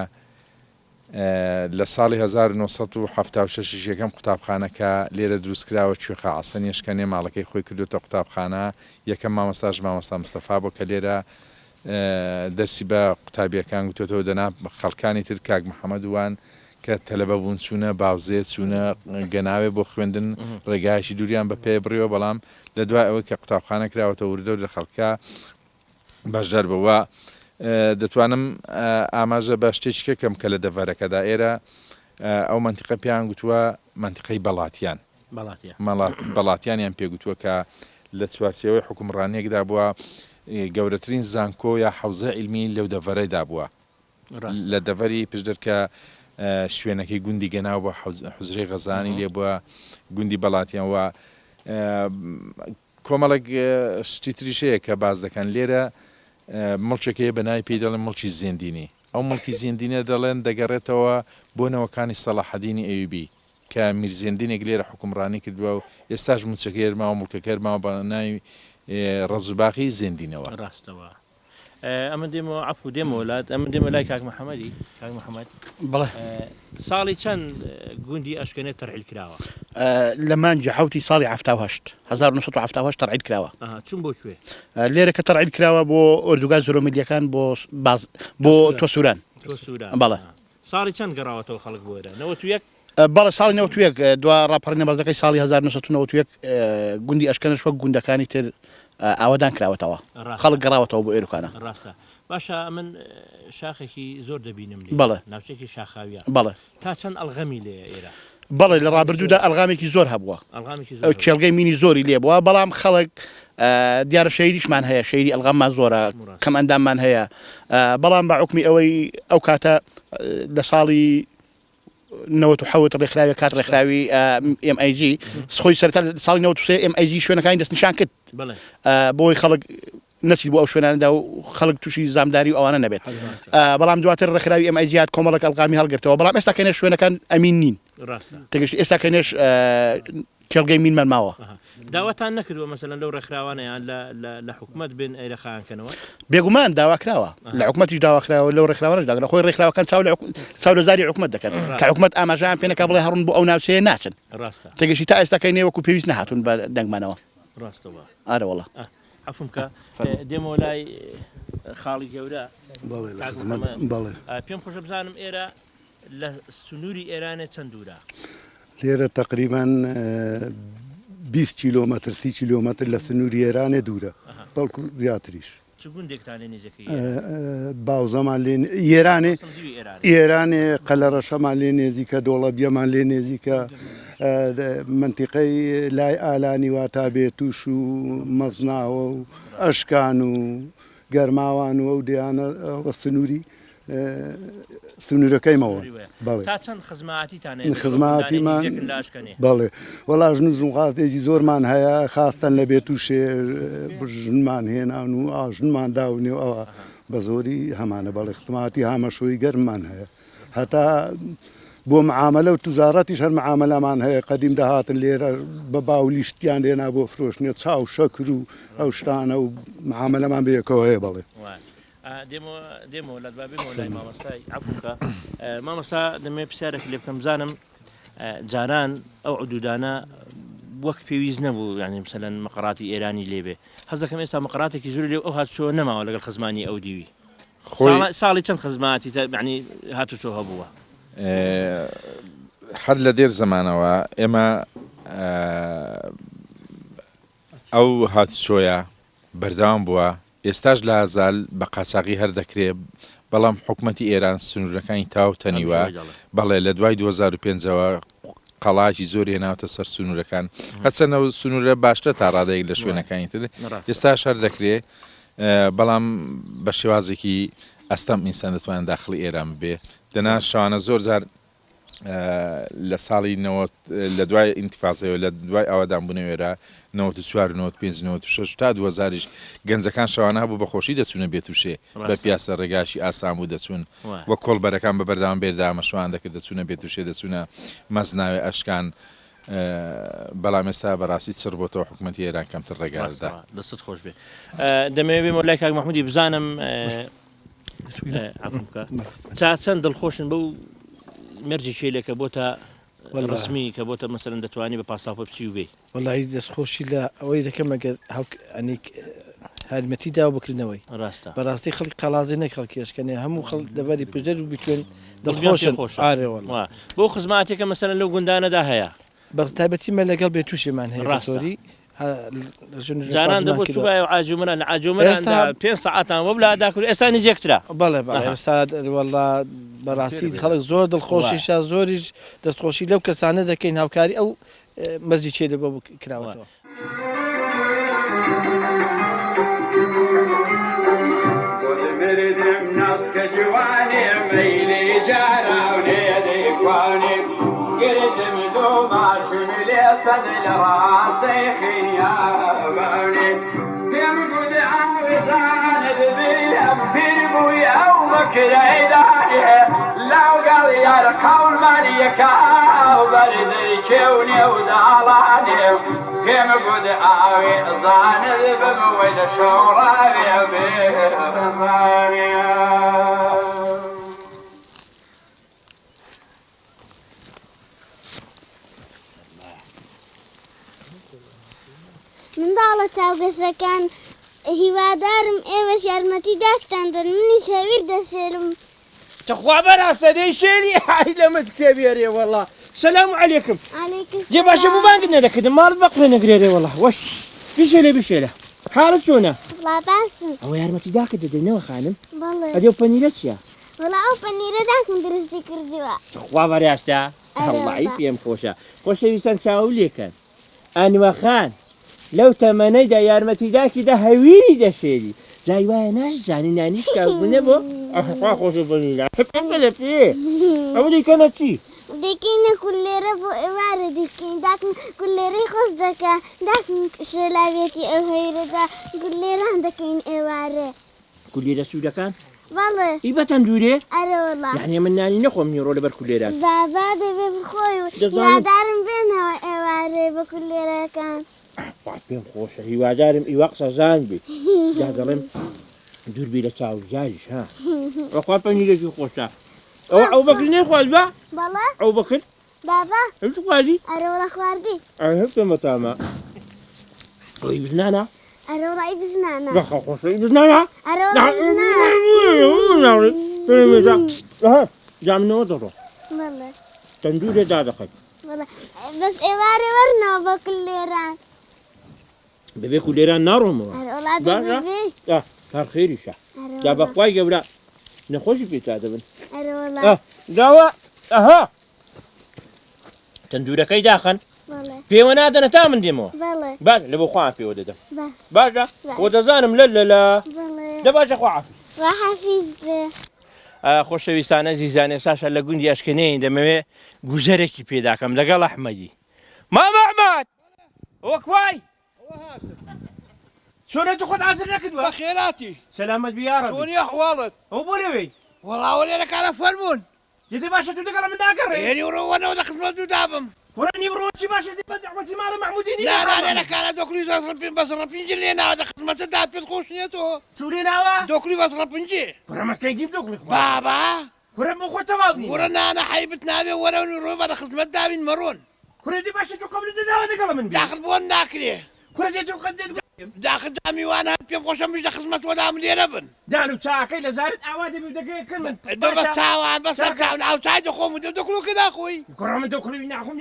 Speaker 9: لە ساڵی 1976 یەکەم قوتابخانەکە لێرە دروستکراوە کوێخە عەسەنی ئەشکەنێ ماڵەکەی خۆی کردوتە قوتابخانە یەکەم مامۆستاش مامۆستا مستەفا بۆ کە لێرە دەرسی بە قوتابیەکان گوتێتەوە دەنا خەڵکانی تر کاک محەممەد وان کە تەلەبە بوون چوونە باوزێ چوونە گەناوێ بۆ خوێندن ڕێگایشی دووریان بە پێ بڕیەوە بەڵام لە دوای ئەوەی کە قوتابخانە کراوەتە وردە و لە خەڵکە باشدار بەوە دەتوانم ئاماژە بە شتێکێکە کەم کە لە دەڤەرەکەدا ئێرە ئەو منتیقە پیان گوتووە منتیقەی بەڵاتیان بەڵاتیانیان پێگوتووە کە لە چوارچێوەی حکومڕانیەکدا بووە گەورەترین زانکۆ یا حوزە عیلمی لەو دەڤەرەیدا بووە لە دەڤەری پشدەر کە شوێنەکەی گوندی گەناو بە حوزرەی غەزانی لێ بووە گوندی بەڵاتیان وە کۆمەڵک شتی تریشەیە کە باز دەکەن لێرە مڵچێکەیە بە ناوی پێی دەڵێن مڵکی زیندینی ئەو مڵکی زیندینە دەڵێن دەگەڕێتەوە بۆ نەوەکانی سەلاحەدینی ئەیوبی کە میرزیندینێک لێرە حکومڕانی کردووە و ئێستاش مچەکە هێرماوە مڵکەکە هێرماوە بە ناوی ڕەزوباقی زیندینەوە
Speaker 2: ڕاستەوە ئەمە دێمەوە عەفو دێمە وڵات ئەمە دێمە لای کاک محەممەدی کاک محەممەد
Speaker 3: بڵێ
Speaker 2: ساڵی چەند گوندی ئەشکەنێت تەرحیل کراوە
Speaker 3: لە مانجی حوتی ساڵی 1970 تەرحیل کراوە
Speaker 2: چون بۆ کوێ
Speaker 3: لێرە کە تەرحیل کراوە بۆ ئۆردوگا زۆرۆمیلیەکان بۆ تۆ سووران بەڵێ
Speaker 2: ساڵی چەند گەڕاوەتەوە خەڵک بۆرە 91
Speaker 3: بەڵێ ساڵی 91 دوا ڕاپەڕینە بەزەکەی ساڵی 1991 گوندی ئەشکەنش وەک گوندەکانی تر ئاوادان کراوەتەوە خەڵک گەڕاوەتەوە بۆ ئێرکانە
Speaker 2: ڕاستە باشە من شاخێکی زۆر دەبینم
Speaker 3: بەڵێ
Speaker 2: ناوچێکی شاخاویە
Speaker 3: بەڵێ
Speaker 2: تا چەند ئەلغەمی لێ ئێرە
Speaker 3: بەڵێ لە ڕابردوودا ئەلغامێکی زۆر هەبووە ئەو چێلگەی مینی زۆری لێ بووە بەڵام خەڵک دیارە شەیریشمان هەیە شەیری ئەلغاممان زۆرە کەم ئەنداممان هەیە بەڵام بە حکمی ئەوەی ئەو کاتە لە ساڵی 1970 ڕێکخراوی کات ڕێکخراوی MIG خۆی سەرەتا ساڵی 93 MIG شوێنەکانی دەستنیشان کرد بۆی خەڵک نەچیت بۆ ئەو شوێناندا و خەڵک تووشی زامداری و ئەوانە نەبێت بەڵام دواتر ڕێکخراوی MIG هات کۆمەڵک ئەلغامی هەڵگرتەوە بەڵام ئێستا کەنێ شوێنەکان ئەمین نین تێگەشت ئێستا کەنێش کێڵگەی مینمان ماوە
Speaker 2: داواتان نەکردووە مەسەلەن لەو ڕێکخراوانەیان لە حکوومەت بێن ئەیرەخانکەنەوە
Speaker 3: بێگومان داواکراوە لە حکوومەتیش داواکراوە لەو ڕێکخراوانەشدا لە خۆی ڕێکخراوەکان چاو لە زاری حکوومەت دەکەن کە حکوومەت ئاماژەیان پێ نەکا بڵێ هەڕون بۆ ئەو ناوچەیە ناچن تێگەشتی تا ئێستا کەی نێوەکو پێویست نەهاتون بە دەنگمانەوە
Speaker 2: ڕاستەوە
Speaker 3: ئارە وەڵە
Speaker 2: عەفوم کە دێمەوە لای خاڵی گەورە
Speaker 8: بەڵێ
Speaker 2: پێم خۆشە بزانم ئێرە لە سنووری ئێرانە چەند دوورە
Speaker 8: لێرە تقریبان 20 کیلۆمەتر 30 کیلۆمەتر لە سنووری ئێرانێ دوورە بەڵکو زیاتریش
Speaker 2: چ گوندێکتان لێ نزیکەی
Speaker 8: باوزەمان لێ ئێرانێ قەلەڕەشەمان لێ نێزیکە دۆڵەبیەمان لێ نێزیکە منتیقەی لای ئالانی واتە بێتوش و مەزناوە و ئەشکان و گەرماوان و ئەو دیانە سنووری سنوورەکەیمەوە
Speaker 2: تا چەند خزمەتیتان
Speaker 8: خزمەتیمان بەڵێ وەڵا ژن و ژوڵخاتێکی زۆرمان هەیە خاستن لە بێتوشێ ژنمان هێنان و ئاژنمان داونێ و ئەوە بە زۆری هەمانە بەڵێ خزمەتی هامەشۆی گەرممان هەیە هەتا بۆ معاملە و توزارەتیش هەر معاملەمان هەیە قەدیم دەهاتن لێرە بە باولیشتیان لێنا بۆ فرۆشتنێ چاو شەکر و ئەو شتانە و معاملەمان بەیەکەوە هەیە بەڵێ
Speaker 2: دێمەوە لە دوابێمەوە لای مامۆستای عەفوکە مامۆستا دەمێ پرسیارێک لێ بکەم بزانم جاران ئەو عودودانە وەک پێویست نەبوو یعنی مثلەن مەقەڕاتی ئێرانی لێبێ حەز دەکەم ئێستا مەقەڕاتێکی زۆر لێ ئەو هاتوچۆ نەماوە لەگەڵ خزمانی ئەو دیوی ساڵی چەند خزماتی یعنی هاتوچۆ هەبووە
Speaker 9: هەر لە دێر زەمانەوە ئێمە ئەو هاتوچۆیە بەردەوام بووە ئێستاش لە ئازال بە قاچاقی هەر دەکرێت بەڵام حکوومەتی ئێران سنوورەکانی تاو تەنیوە بەڵێ لە دوای 2005ەوە قەڵاکی زۆر هێناوتە سەر سنوورەکان هەرچەندە سنوورە باشتر تا ڕادەیەک لە شوێنەکانی تر ئێستاش هەر دەکرێت بەڵام بە شێوازێکی ئەستەم ئینسان دەتوانێت داخلی ئێران بێ دەنا شەوانە زۆر جار لە ساڵی لە دوای ئینتیفازەوە لە دوای ئەوەدان بوونەوێرە 94 95 96 تا 2000ش گەنجەکان شەوانە بوو بەخۆشی دەچوونە بێتوشێ بە پیاسە ڕێگاشی ئاسان بوو دەچوون وە کۆڵبەرەکان بە بەردەوام بێردامە شوان دەکرد دەچوونە بێتوشێ دەچوونە مەزناوێ ئەشکان بەڵام ئێستا بەڕاستی چڕ بۆتەوە حکوومەتی ئێران کەمتر ڕێگاردا
Speaker 2: دەست خۆش بێ دەمەوێت مۆلای کاک محمودی بزانم چەند دڵخۆشن بەو مەرجی شێلێکە بۆتە ڕسمی کە بۆتە مەسەرەن دەتوانانی بە پاساپۆ بچی و بێ
Speaker 7: وەڵی دەستخۆشی لە ئەوەی دەکەم ئەگەر هەرمەتی دا بکردنەوەی
Speaker 2: ڕاستە
Speaker 7: بەڕاستی خەڵک قەڵازی نەی خەڵکیشکەنێ هەموو خەڵ دەبەری پژەر و بکوێن دڵخۆشن ئارێوە
Speaker 2: بۆ خزماتێکە مەسەرەن لەو گوندانەدا هەیە
Speaker 7: بەس تایبەتی مە لەگەڵ بێ تووشێمان هەیە زۆری
Speaker 2: جانان دەبۆ چوبای عجومران عجومران 5 ساعتان وە بلاداکو ئێستا نجێکترا
Speaker 7: بەڵێ ئێستا وەڵا بەڕاستی خەڵک زۆر دڵخۆشیشە زۆریش دەستخۆشی لەو کەسانە دەکەین هاوکاری ئەو مەرجی چێ دەبە کراوەتەوە
Speaker 1: مردم نسك جواني ميلي جارا وليدي كواني قردم دوما شملي صدل راسي خياباني كم قد عاوزان بيهم في ربوي او مكريداني لو قال يا القول ماليكا وبردي كوني ودالاني كم قد عاوزان بمويل شورابي بيرزاني
Speaker 5: من داڵە چاوگەشەکان هیوادارم ئێوەش یارمەتی داکتاندن منیش هەویر دەشێرم
Speaker 2: تخوا بەراسە دەی شێری حای لەمت کێبێرێ وەڵا سەلام عەلەیکم جێ باشە بۆ بانگت نەدەکردم ماڵت بەقڕێ نەگرێرێ وەڵا وەش بشێلێ بشێلە حاڵت چۆنە
Speaker 5: وڵا باشم
Speaker 2: ئەوە یارمەتی داکە دەدەینەوە خانم
Speaker 5: بەڵێ
Speaker 2: ئەدێ پەنیرە چییە
Speaker 5: وڵا ئەو پەنیرە داکم درستی کردیوە
Speaker 2: تخوا بەڕاستە هەڵڵایی پێم خۆشە خۆشەویستان چاو لێکەن ئەنوە خان لەو تەمەنەیدا یارمەتی داکیدا هەویری دەشێری جای وایە ناشزانی نانیش کابوونە بۆ ئەخوا خۆشە بەنیرە پێ لە پێ ئەوە دیکەنە چی
Speaker 5: دەکەینە کولێرە بۆ ئێوارە دەکەین داکن کولێرەی خۆش دەکە داکن شێلاوێتی ئەو هەیرەدا گولێران دەکەین ئێوارە
Speaker 2: کولێرە سوودەکان
Speaker 5: بەڵێ
Speaker 2: ئیبەتەن دوورێ
Speaker 5: ئەرە وەڵا
Speaker 2: یعنی من نانی نەخۆم نیڕۆ لەبەر کولێران
Speaker 5: بابا دەبێ بخۆی و هیوادارم بێنەوە ئێوارێ بە کولێرەکان
Speaker 2: پێم خۆشە هیوادارم ئیوا قسەزان بێت جا دەڵێم دووربی لە چاوجاریش ها ئەخوا پەنیرێکی خۆشە ئەوە ئەو بەکر نەیخواست بە
Speaker 5: بەڵێ
Speaker 2: ئەو بەکر
Speaker 5: بابا
Speaker 2: ئەوش خواردی
Speaker 5: ئەرە وەڵا خواردی
Speaker 2: ئەهێ پێمە تامە ئەوی بزنانە
Speaker 5: ئەرە وەڵا بزنانە
Speaker 2: بەخە خۆشە بزنانە
Speaker 5: ئەرە وەڵا بزنانە
Speaker 2: جامنەوە دەڕۆ
Speaker 5: بەڵێ
Speaker 2: تەندورێ دادەخەیت
Speaker 5: بەڵێ بەس ئێوارێ وەرنەوە بە کولێران
Speaker 2: بەبێ کولێران ناڕۆمەوە
Speaker 5: ئەرە وەڵا دەبێ
Speaker 2: کار خێریشە جا بەخوای گەورە نەخۆشی پێتا دەبن
Speaker 5: ئەرە وەڵا
Speaker 2: داوە ئەها تەندورەکەی داخەن
Speaker 5: بەڵێ
Speaker 2: پێوە نادەنە تا من دێمەوە
Speaker 5: بەڵێ
Speaker 2: باش لە بۆ خۆیان پێوە دەدەم
Speaker 5: باش
Speaker 2: باشە خۆ دەزانم لە
Speaker 5: بەڵێ
Speaker 2: دە باشە خواحافی
Speaker 5: ڕاحافیز بێ
Speaker 2: خۆشەویستانە زیزانێ ساشە لە گوندی ئەشکەنەی دەمەوێ گوزەرێکی پێداکەم لەگەڵ ئەحمەدی مامە ئەحمەد وەکوای چۆنە تو خۆت ئازر نەکردووە
Speaker 3: بەخێراتی
Speaker 2: سەلامەت بیارە
Speaker 3: چۆنی ئەحواڵت
Speaker 2: ئەو بۆ لەوەی
Speaker 3: وەڵاوە لێرەکانە فەرمونون
Speaker 2: جدی باشە تو دەگەڵە من ناگەڕێ
Speaker 3: هێنی وڕۆوەنەوە دە خزمەت دوو دابم
Speaker 2: کوڕانی ڕۆچی باشە دەحمەتی ماڵە مەحموودی
Speaker 3: لێرەکانە دۆکلی بەسڕە پنج لێ ناوە دە خزمەتە دا پێت خۆش نیێتەوە
Speaker 2: چوری ناوە
Speaker 3: دۆکلی بەسڕە پنجێ
Speaker 2: کوڕەمەکەی دیم دۆکلی
Speaker 3: بابا
Speaker 2: کوڕە بۆ خۆتەواو نی
Speaker 3: وەرە نانە حیبت ناوێ وەرەون ڕۆ بە دە خزمەت داوین مەڕۆن
Speaker 2: کوڕە دی باشە تو قبل دەداوە دەگەڵە من
Speaker 3: داخل بۆن ناکرێ
Speaker 2: کوڕە دێت و خەندێت
Speaker 3: داخل دامیوانە پێم خۆشە مش دە خزمەت وەدام لێرە بن
Speaker 2: دان و چاکەی لە زارت ئاوا دەبی دەگەی کرد من
Speaker 3: بە چاوان بەسەر چاون ئاوچای دەخۆم و دۆکلۆکە ناخۆی
Speaker 2: کوڕە من دۆکڵوی ناخۆم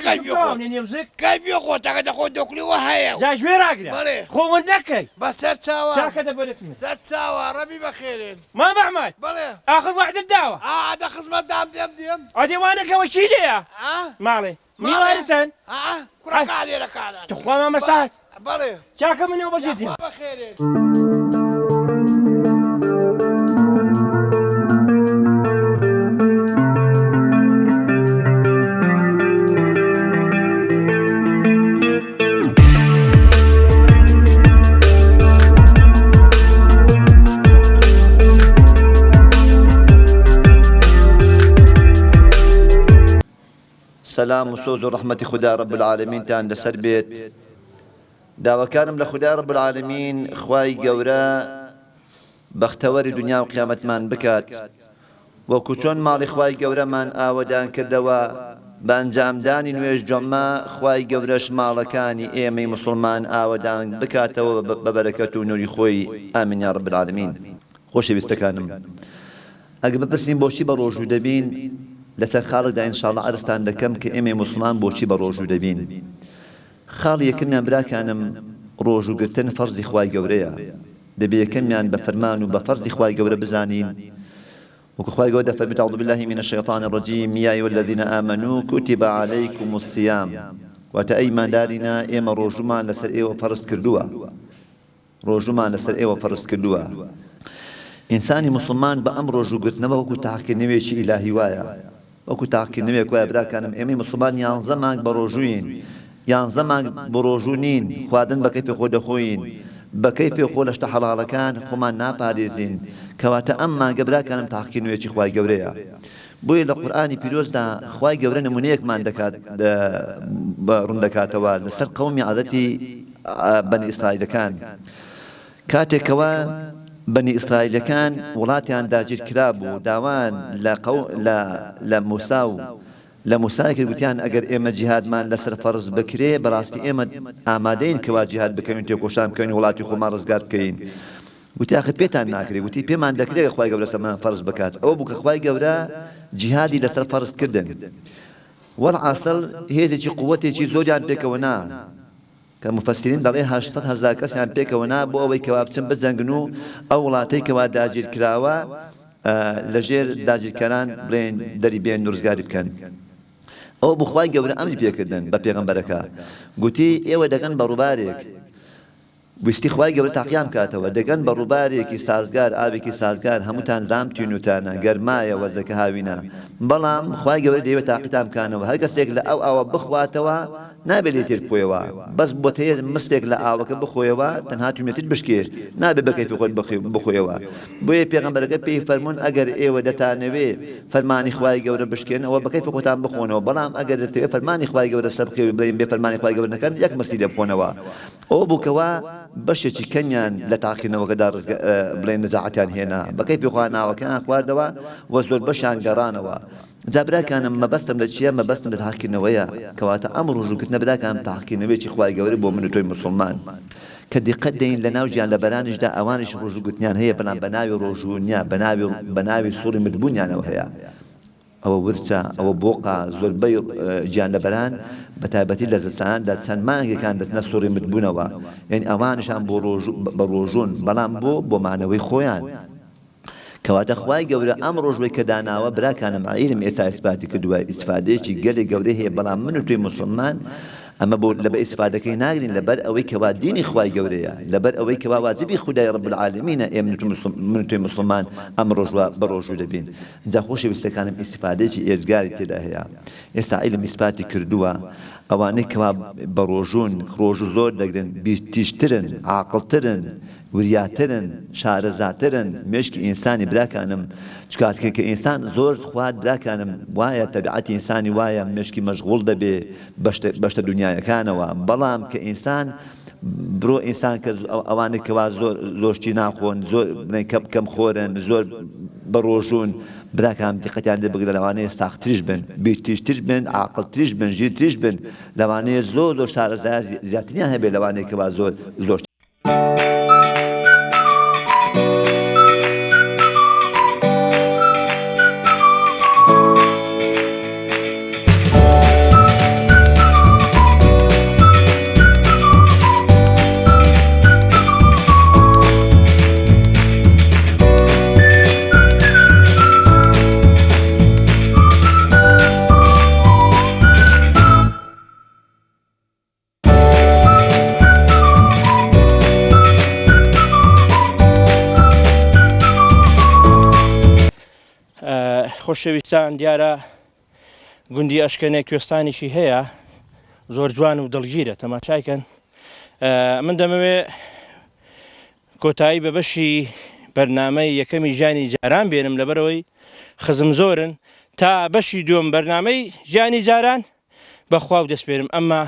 Speaker 2: نێوزک
Speaker 3: کای پێ خۆتەکە دەخۆ دۆکلیوە هەیە
Speaker 2: جا ژمێراگرە
Speaker 3: بەڵێ
Speaker 2: خۆوە نەکەی
Speaker 3: بەسەر چاوە
Speaker 2: چاکە دەبێت من
Speaker 3: سەر چاوە ڕەبی بەخێرێن
Speaker 2: مامە ئەحمەد
Speaker 3: بەڵێ
Speaker 2: ئاخر وحدت داوە
Speaker 3: دە خزمەت دام دێم
Speaker 2: ئەدێوانەکەوە چی لێیە ماڵێ میوارتەن
Speaker 3: کوڕەکە لێرەکانە
Speaker 2: تخوا مامەسات
Speaker 3: بەڵێ
Speaker 2: چاکە منەوە بەجێ
Speaker 3: بەخێرێن
Speaker 10: سلام و سۆز و ڕەحمەتی خوددا رب العالمین تان لەسەر بێت داواکارم لە خوددا رب العالمین خوای گەورە بەختەوەری دنیا و قیامەتمان بکات وەکو چۆن ماڵی خوای گەورەمان ئاوەدان کردەوە بە ئەنجامدانی نوێژ جومە خوای گەورەش ماڵەکانی ئێمەی موسڵمان ئاوەدان بکاتەوە بە بەرەکەت و نوری خۆی ئامین یا رب العالمین. خۆشەویستەکانم ئەگە بپرسین بۆچی بە ڕۆژوو دەبین لەسەر خاڵکدا ئینشاڵڵا ئەرستان دەکەم کە ئێمەی موسڵمان بۆچی بە ڕۆژوو دەبین. خاڵ یەکەمیان براکانم ڕۆژووگرتن فەرزی خوای گەورەیە، دەبێ یەکەمیان بە فەرمان و بە فەرزی خوای گەورە بزانین. وەکو خوای گەورە دەفەرمێت أعوذ بالله من الشيطان الرجيم يا أيها الذين آمنوا كتب عليكم الصيام واتە ئەی مادارینە ئێمە ڕۆژومان لەسەر ئێوە فەرز کردووە، ڕۆژومان لەسەر ئێوە فەرز کردووە. ئینسانی موسڵمان بە ئەم ڕۆژووگرتنەوە وەکو تاقیکردنەوەیەکی ئیلاهی وایە، وەکو تاقیکردنەوەیەک وایە براکانم. ئێمەی موسڵمان 11 مانگ بە ڕۆژووین، 11 مانگ بە ڕۆژوو نین، خواردن بە کەیفی خۆ دەخۆین، بە کەیفی خۆ لە شتە حەڵاڵەکان خۆمان ناپارێزین، کەواتە ئەم مانگە براکانم تاقیکردنەوەیەکی خوای گەورەیە. بۆیە لە قورئانی پیرۆزدا خوای گەورە نمونەیەکمان دەکات ڕوون دەکاتەوە لەسەر قەومی عادەتی بەنی ئیسرائیلەکان. کاتێکەوە بەنی ئیسرائیلەکان وڵاتیان داگیر کرا بوو، داوان لە موسا و لە موسای کرد، گوتیان ئەگەر ئێمە جیهادمان لەسەر فەرز بکرێ بەڕاستی ئێمە ئامادەین کەوا جیهاد بکەین، تێکۆشان بکەین، وڵاتی خۆمان ڕزگار بکەین. گوتی ئاخە پێتان ناکرێ، گوتی پێمان دەکرێت خوای گەورە لەسەرمان فەرز بکات. ئەوە بوو کە خوای گەورە جیهادی لەسەر فەرز کردن. وەڵعاسڵ هێزێکی قووەتێکی زۆریان پێکەوە نا، کە مفەسرین دەڵێ 800,000 کەسیان پێکەوە نا بۆ ئەوەی کەوا بچن بجەنگن و ئەو وڵاتەی کەوا داگیر کراوە لەژێر داگیرکەران بڵێن دەری بێن و ڕزگاری بکەن. ئەوە بوو خوای گەورە ئەمری پێکردن بە پێغەمبەرەکە، گوتی ئێوە دەگەن بە ڕووبارێک، ویستی خوای گەورە تاقیام کاتەوە، دەگەن بە ڕووبارێکی سازگار، ئاوێکی سازگار، هەمووتان زامتین وتانە، گەرمایە وەرزەکە هاوینە، بەڵام خوای گەورە دەیەوێت تاقیتان بکانەوە. هەر کەسێک لە ئەو ئاوە بخواتەوە نابێت لێ تێر بخۆیەوە، بەس بۆ هەیە مستێک لە ئاوەکە بخۆیەوە تەنها توێتیت بشکێ، نابێت بە کەیفی خۆت بخۆیەوە. بۆیە پێغەمبەرەکە پێی فەرموون ئەگەر ئێوە دەتانەوێ فەرمانی خوای گەورە بشکێنەوە بە کەیفی خۆتان بخۆنەوە، بەڵام ئەگەر دەتەوێت فەرمانی خوای گەورە سەر بخێ و بڵێن بێ فەرمانی خوای گەورە نەکەن، یەک مستی لێ بخۆنەوە. ئەوە بووکەوە بەشێکی کەمیان لە تاقیکردنەوەکەدا بڵێن نزاعەتیان هێنا، بە کەیفی خوا ناوەکەیان خواردەوە و زۆر بەشیان گەڕانەوە. جا براکانم مەبەستم لە چییە؟ مەبەستم لە تاقیکردنەوەیە، کەواتە ئەم ڕۆژووگرتنە براکانم تاقیکردنەوەیەکی خوای گەورە بۆ من و تۆی موسڵمان کە دیقەت دەین لە ناو گیان لە بەرانشدا ئەوانش ڕۆژووگرتنیان هەیە، بەڵام بە ناوی ڕۆژوو نییە، بە ناوی سوڵی مدبوونیانەوە هەیە. ئەوە ورچە، ئەوە بۆقا، زۆربەی گیان لە بەران بە تایبەتی لە زستاندا چەند مانگێکان دەچنە سوڕی مدبوونەوە، یعنی ئەوانشان بە ڕۆژوون، بەڵام بۆ مانەوەی خۆیان. کەواتە خوای گەورە ئەم ڕۆژوەی کە داناوە براکانم عیلم ئێستا ئیسپاتی کردووە، ئیسفادەیەکی گەلێک گەورەی هەیە، بەڵام من و توی موسڵمان ئەمە بۆ لەبەر ئیسفادەکەی ناگرین، لەبەر ئەوەی کەوا دینی خوای گەورەیە، لەبەر ئەوەی کەوا واجبی خودای رب العالمینە ئێمە من و توی موسڵمان ئەم ڕۆژوە بە ڕۆژوو دەبین. اینجا خۆشەویستەکانم ئیسفادەیەکی ئێزگاری تێدا هەیە. ئێستا عیلم ئیسپاتی کردووە ئەوانەی کەوا بە ڕۆژوون، ڕۆژوو زۆر دەگرن، بیرتیشترن، عاقڵترن، وریاترن، شارەزاترن، مێشکی ئینسانی براکانم، چکاتکە کە ئینسان زۆر خوارد براکانم وایە تەبیعەتی ئینسانی وایە مێشکی مەشغوڵ دەبێ بەشتە دنیایەکانەوە، بەڵام کە ئینسان برۆ ئینسان کە ئەوانەی کەوا زۆرشتی ناخۆن، زۆر کەم خۆرن، زۆر بە ڕۆژوون، براکان دیقەتیان لێ بگرە لەوانەیە ساختریش بن، بیرتیشتر بن، عاقڵتریش بن، ژیرتریش بن، لەوانەیە زۆر شارەزای زیاتریان هەبێت لەوانەیە کەوا زۆر
Speaker 2: خۆشەویستان، دیارە گوندی ئەشکەنێ کوێستانێکی هەیە زۆر جوان و دڵگیرە، تەماشایکەن. من دەمەوێ کۆتایی بە بەشی بەرنامەی یەکەمی ژیانی جاران بێنم، لەبەرەوەی خزم زۆرن، تا بەشی دووەم بەرنامەی ژیانی جاران بەخوا و دەست پێرم. ئەمما